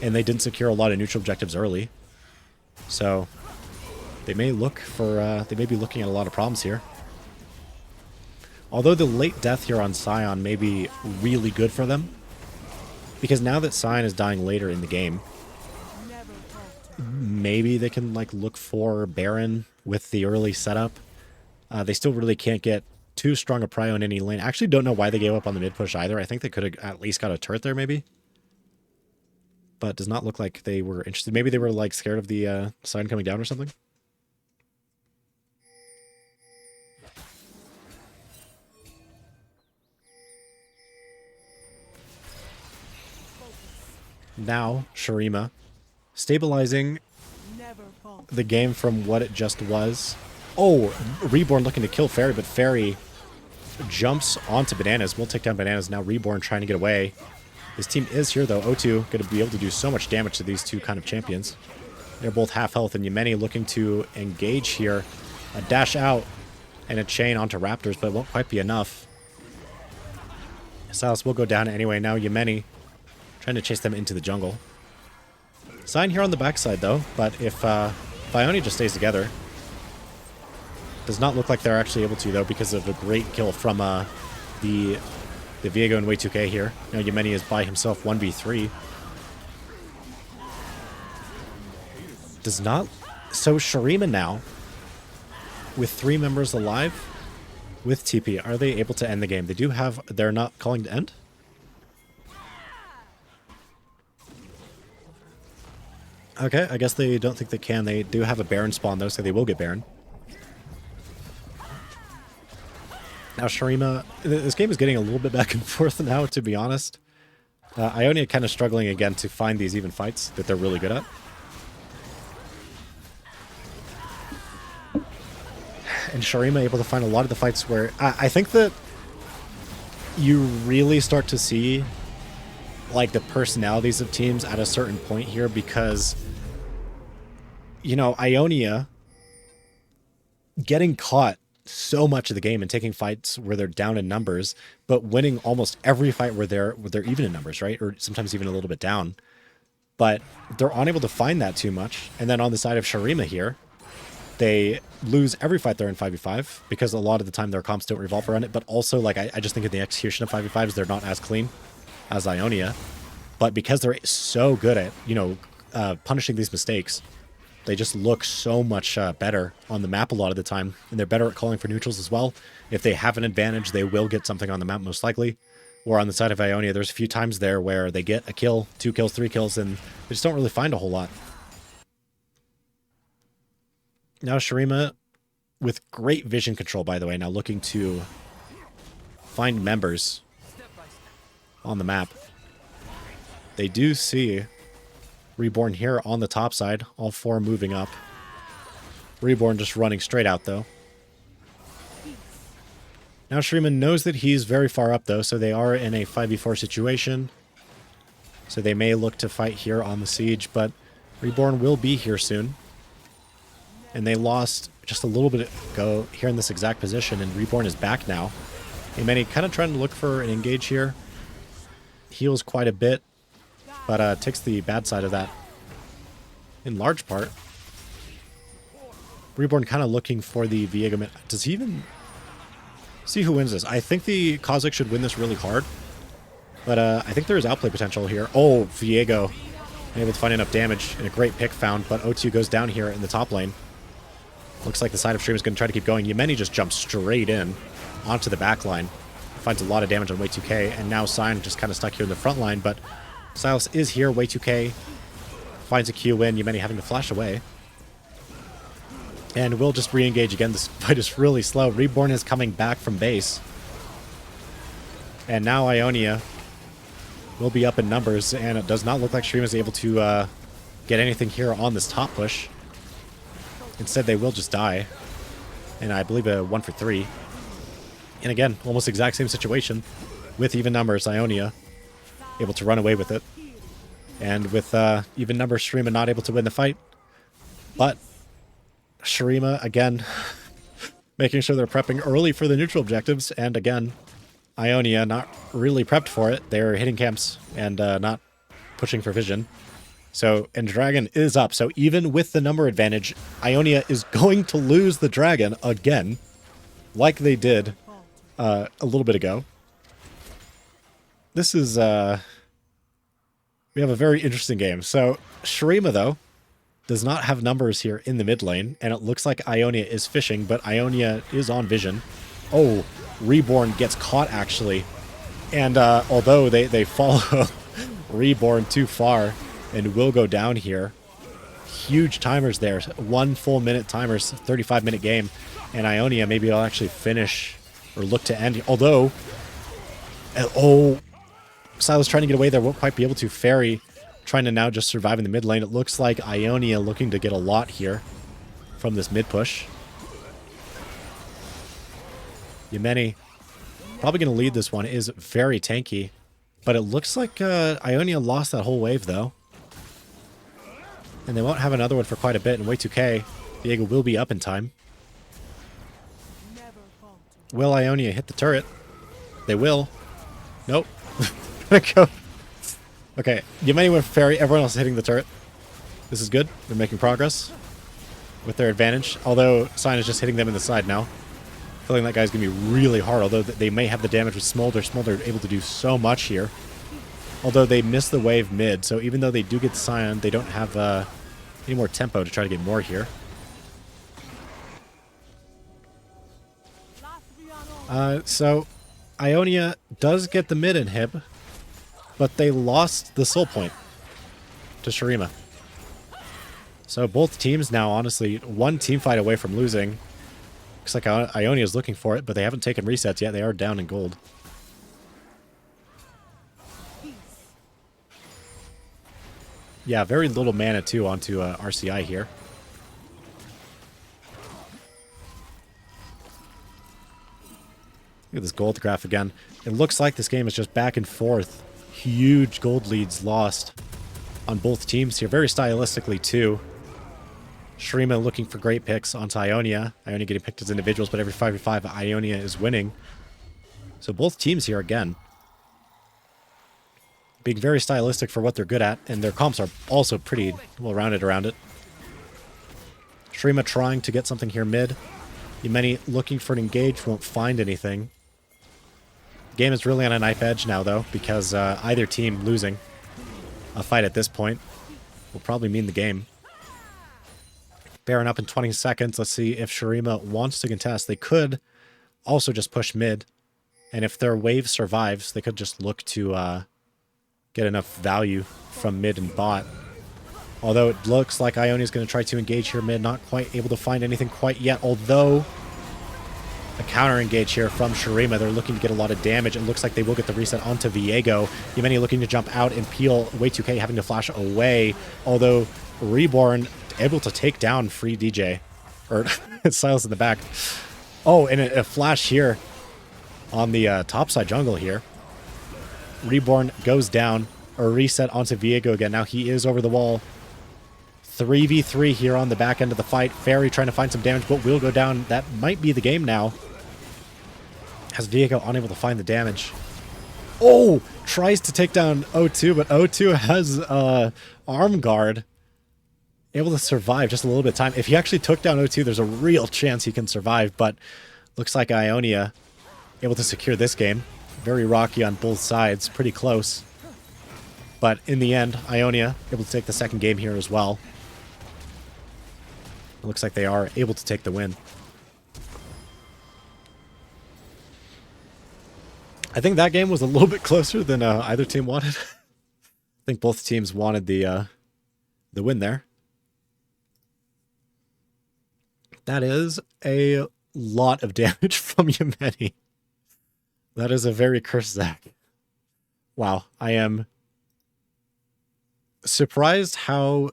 And they didn't secure a lot of neutral objectives early. So they may look for, they may be looking at a lot of problems here. Although the late death here on Sion may be really good for them, because now that Sion is dying later in the game, maybe they can like look for Baron with the early setup. They still really can't get too strong a prio in any lane. I actually don't know why they gave up on the mid push either. I think they could have at least got a turret there maybe. But it does not look like they were interested. Maybe they were like scared of the Sion coming down or something. Now, Shurima stabilizing the game from what it just was. Oh, Reborn looking to kill Fairy, but Fairy jumps onto Bananas. We'll take down Bananas. Now Reborn trying to get away. His team is here, though. O2 going to be able to do so much damage to these two kind of champions. They're both half health, and Yemeni looking to engage here. A dash out and a chain onto Raptors, but it won't quite be enough. Silas will go down anyway. Now Yemeni trying to chase them into the jungle. Sion here on the backside, though, but if Ionia just stays together, does not look like they're actually able to, though, because of a great kill from the Viego and Way2K here. Now Yemeni is by himself 1v3. Does not... So Shurima now, with 3 members alive, with TP, are they able to end the game? They do have... They're not calling to end? Okay, I guess they don't think they can. They do have a Baron spawn, though, so they will get Baron. Now, Shurima, this game is getting a little bit back and forth now, to be honest. Ionia kind of struggling again to find these even fights that they're really good at. And Shurima able to find a lot of the fights where... I think that you really start to see like the personalities of teams at a certain point here, because, you know, Ionia getting caught so much of the game and taking fights where they're down in numbers, but winning almost every fight where they're even in numbers, right? Or sometimes even a little bit down. But they're unable to find that too much. And then on the side of Shurima here, they lose every fight they're in 5v5 because a lot of the time their comps don't revolve around it. But also, like, I just think in the execution of 5v5s, they're not as clean as Ionia. But because they're so good at, you know, punishing these mistakes, they just look so much better on the map a lot of the time. And they're better at calling for neutrals as well. If they have an advantage, they will get something on the map most likely. Or on the side of Ionia, there's a few times there where they get a kill, 2 kills, 3 kills, and they just don't really find a whole lot. Now Shurima, with great vision control, by the way, now looking to find members on the map. They do see Reborn here on the top side, all 4 moving up. Reborn just running straight out, though. Now Shurima knows that he's very far up, though, so they are in a 5v4 situation. So they may look to fight here on the siege, but Reborn will be here soon. And they lost just a little bit ago here in this exact position, and Reborn is back now. Yemeni kind of trying to look for an engage here. Heals quite a bit, but takes the bad side of that in large part. Reborn kind of looking for the Viego. Does he even see who wins this? I think the Kha'Zix should win this really hard, but I think there is outplay potential here. Oh, Viego able to find enough damage and a great pick found, but O2 goes down here in the top lane. Looks like the side of Shurima is going to try to keep going. Yemeni just jumps straight in onto the back line. Finds a lot of damage on Way2K, and now Sion just kind of stuck here in the front line, but Silas is here. Way2K finds a Q in. Yemeni having to flash away. And we'll just re-engage again. This fight is really slow. Reborn is coming back from base. And now Ionia will be up in numbers, and it does not look like Shurima is able to get anything here on this top push. Instead, they will just die. And I believe a 1 for 3. And again, almost exact same situation with even numbers. Ionia able to run away with it. And with even numbers, Shurima not able to win the fight. But Shurima, again, making sure they're prepping early for the neutral objectives. And again, Ionia not really prepped for it. They're hitting camps and not pushing for vision. So, and Dragon is up. So even with the number advantage, Ionia is going to lose the Dragon again, like they did a little bit ago. This is, we have a very interesting game. So Shurima, though, does not have numbers here in the mid lane, and it looks like Ionia is fishing, but Ionia is on vision. Oh, Reborn gets caught, actually. And although they follow Reborn too far, and will go down here. Huge timers there. 1 full minute timers, 35-minute game. And Ionia, maybe I'll actually finish or look to end. Although, oh, Silas trying to get away there, won't quite be able to. Fairy trying to now just survive in the mid lane. It looks like Ionia looking to get a lot here from this mid push. Yemeni, probably going to lead this one, is very tanky. But it looks like Ionia lost that whole wave, though. And they won't have another one for quite a bit. And Y2K, Diego will be up in time. Will Ionia hit the turret? They will. Nope. Go. Okay, Yemeni went for Fairy. Everyone else is hitting the turret. This is good. They're making progress with their advantage. Although Sign is just hitting them in the side now. Feeling that guy's going to be really hard. Although they may have the damage with Smolder. Smolder able to do so much here. Although they missed the wave mid, so even though they do get the Scion, they don't have any more tempo to try to get more here. So Ionia does get the mid inhib, but they lost the soul point to Shurima. So both teams now, honestly, one team fight away from losing. Looks like Ionia is looking for it, but they haven't taken resets yet. They are down in gold. Yeah, very little mana, too, onto RCI here. Look at this gold graph again. It looks like this game is just back and forth. Huge gold leads lost on both teams here. Very stylistically, too. Shurima looking for great picks onto Ionia. Ionia getting picked as individuals, but every 5v5, Ionia is winning. So both teams here again. Being very stylistic for what they're good at, and their comps are also pretty well-rounded around it. Shurima trying to get something here mid. Yemeni looking for an engage, won't find anything. The game is really on a knife edge now, though, because either team losing a fight at this point will probably mean the game. Baron up in 20 seconds. Let's see if Shurima wants to contest. They could also just push mid, and if their wave survives, they could just look to get enough value from mid and bot. Although it looks like Ionia is going to try to engage here mid, not quite able to find anything quite yet, although a counter engage here from Shurima. They're looking to get a lot of damage. It looks like they will get the reset onto Viego. Yemeni looking to jump out and peel. Y2K having to flash away, although Reborn able to take down free DJ. Or Silas in the back. Oh, and a flash here on the top side jungle here. Reborn goes down, or reset onto Viego again. Now he is over the wall. 3v3 here on the back end of the fight. Fairy trying to find some damage, but will go down. That might be the game now. Has Viego unable to find the damage. Oh! Tries to take down O2, but O2 has arm guard. Able to survive just a little bit of time. If he actually took down O2, there's a real chance he can survive, but looks like Ionia able to secure this game. Very rocky on both sides, pretty close. But in the end, Ionia able to take the second game here as well. It looks like they are able to take the win. I think that game was a little bit closer than either team wanted. I think both teams wanted the win there. That is a lot of damage from Yemeni. That is a very cursed Zac. Wow, I am surprised how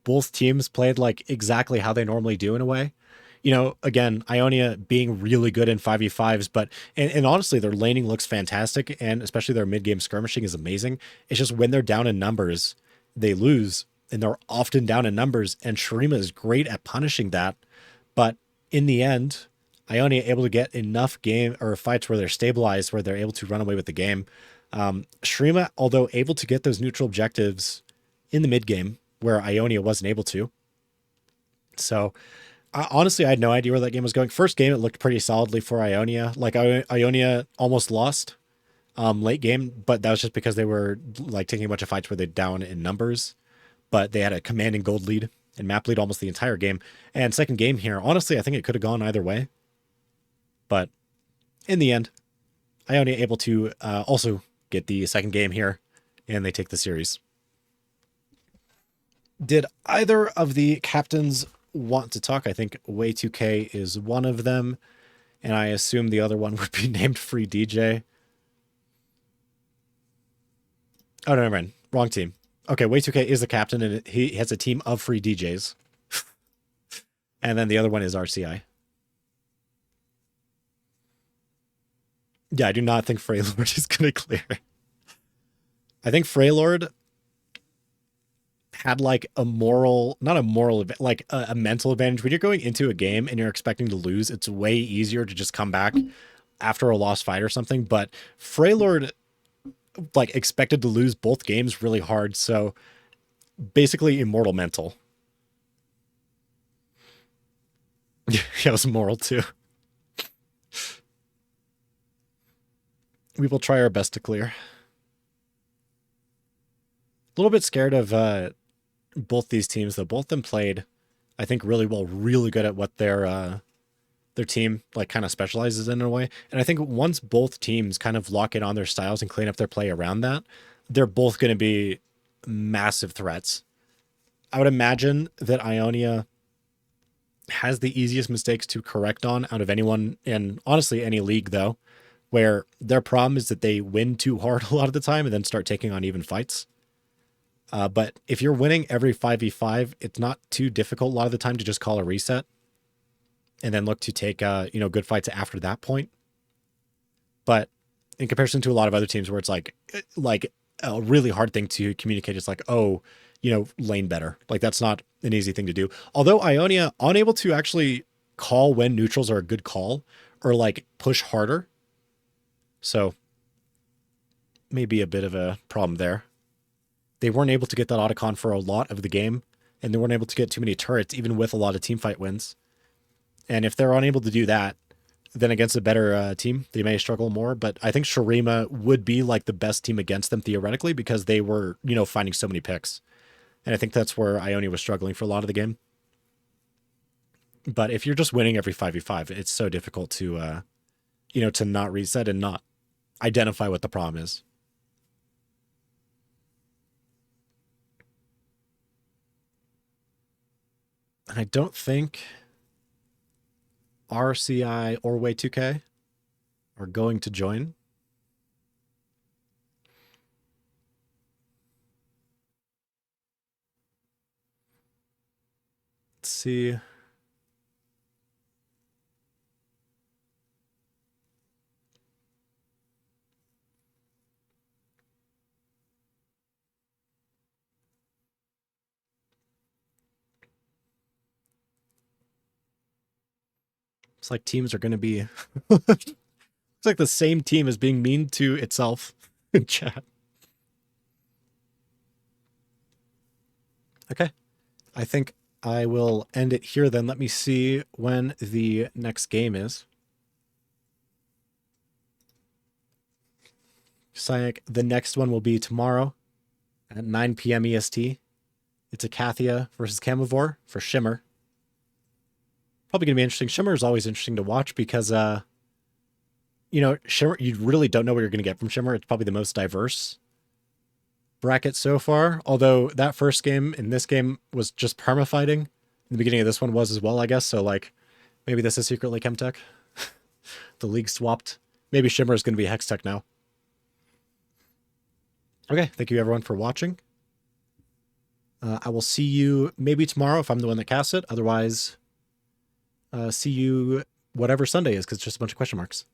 both teams played like exactly how they normally do in a way. You know, again, Ionia being really good in 5v5s, but and honestly, their laning looks fantastic, and especially their mid game skirmishing is amazing. It's just when they're down in numbers, they lose, and they're often down in numbers, and Shurima is great at punishing that. But in the end, Ionia able to get enough game or fights where they're stabilized, where they're able to run away with the game. Shurima, although able to get those neutral objectives in the mid game, where Ionia wasn't able to. So honestly, I had no idea where that game was going. First game, it looked pretty solidly for Ionia. Like Ionia almost lost late game, but that was just because they were like taking a bunch of fights where they're down in numbers. But they had a commanding gold lead and map lead almost the entire game. And second game here, honestly, I think it could have gone either way. But in the end, Ionia able to also get the second game here, and they take the series. Did either of the captains want to talk? I think Way2K is one of them, and I assume the other one would be named Free DJ. Oh, no, never mind. Wrong team. Okay, Way2K is the captain, and he has a team of free DJs. And then the other one is RCI. Yeah, I do not think Freylord is going to clear. I think Freylord had like a moral, not a moral, like a mental advantage. When you're going into a game and you're expecting to lose, it's way easier to just come back after a lost fight or something. But Freylord like expected to lose both games really hard. So basically immortal mental. Yeah, it was moral too. We will try our best to clear. A little bit scared of both these teams, though. Both of them played, I think, really well, really good at what their team like kind of specializes in a way. And I think once both teams kind of lock in on their styles and clean up their play around that, they're both going to be massive threats. I would imagine that Ionia has the easiest mistakes to correct on out of anyone in honestly any league, though, where their problem is that they win too hard a lot of the time and then start taking on even fights. But if you're winning every 5v5, it's not too difficult a lot of the time to just call a reset and then look to take good fights after that point. But in comparison to a lot of other teams where it's like a really hard thing to communicate, it's like, oh, lane better. Like that's not an easy thing to do. Although Ionia unable to actually call when neutrals are a good call or like push harder. So maybe a bit of a problem there. They weren't able to get that autocon for a lot of the game, and they weren't able to get too many turrets, even with a lot of teamfight wins. And if they're unable to do that, then against a better team, they may struggle more. But I think Shurima would be like the best team against them theoretically because they were, finding so many picks. And I think that's where Ionia was struggling for a lot of the game. But if you're just winning every 5v5, it's so difficult to, to not reset and not identify what the problem is. And I don't think RCI or Way2K are going to join. Let's see. It's like teams are going to be... It's like the same team is being mean to itself in chat. Okay. I think I will end it here then. Let me see when the next game is. Sayak, the next one will be tomorrow at 9 p.m. EST. It's Acathia versus Camivore for Shimmer. Probably going to be interesting. Shimmer is always interesting to watch because, Shimmer, you really don't know what you're going to get from Shimmer. It's probably the most diverse bracket so far. Although that first game in this game was just perma-fighting. In the beginning of this one was as well, I guess. So, like, maybe this is secretly Chemtech. The league swapped. Maybe Shimmer is going to be Hextech now. Okay, thank you everyone for watching. I will see you maybe tomorrow if I'm the one that casts it. Otherwise, see you whatever Sunday is, because it's just a bunch of question marks.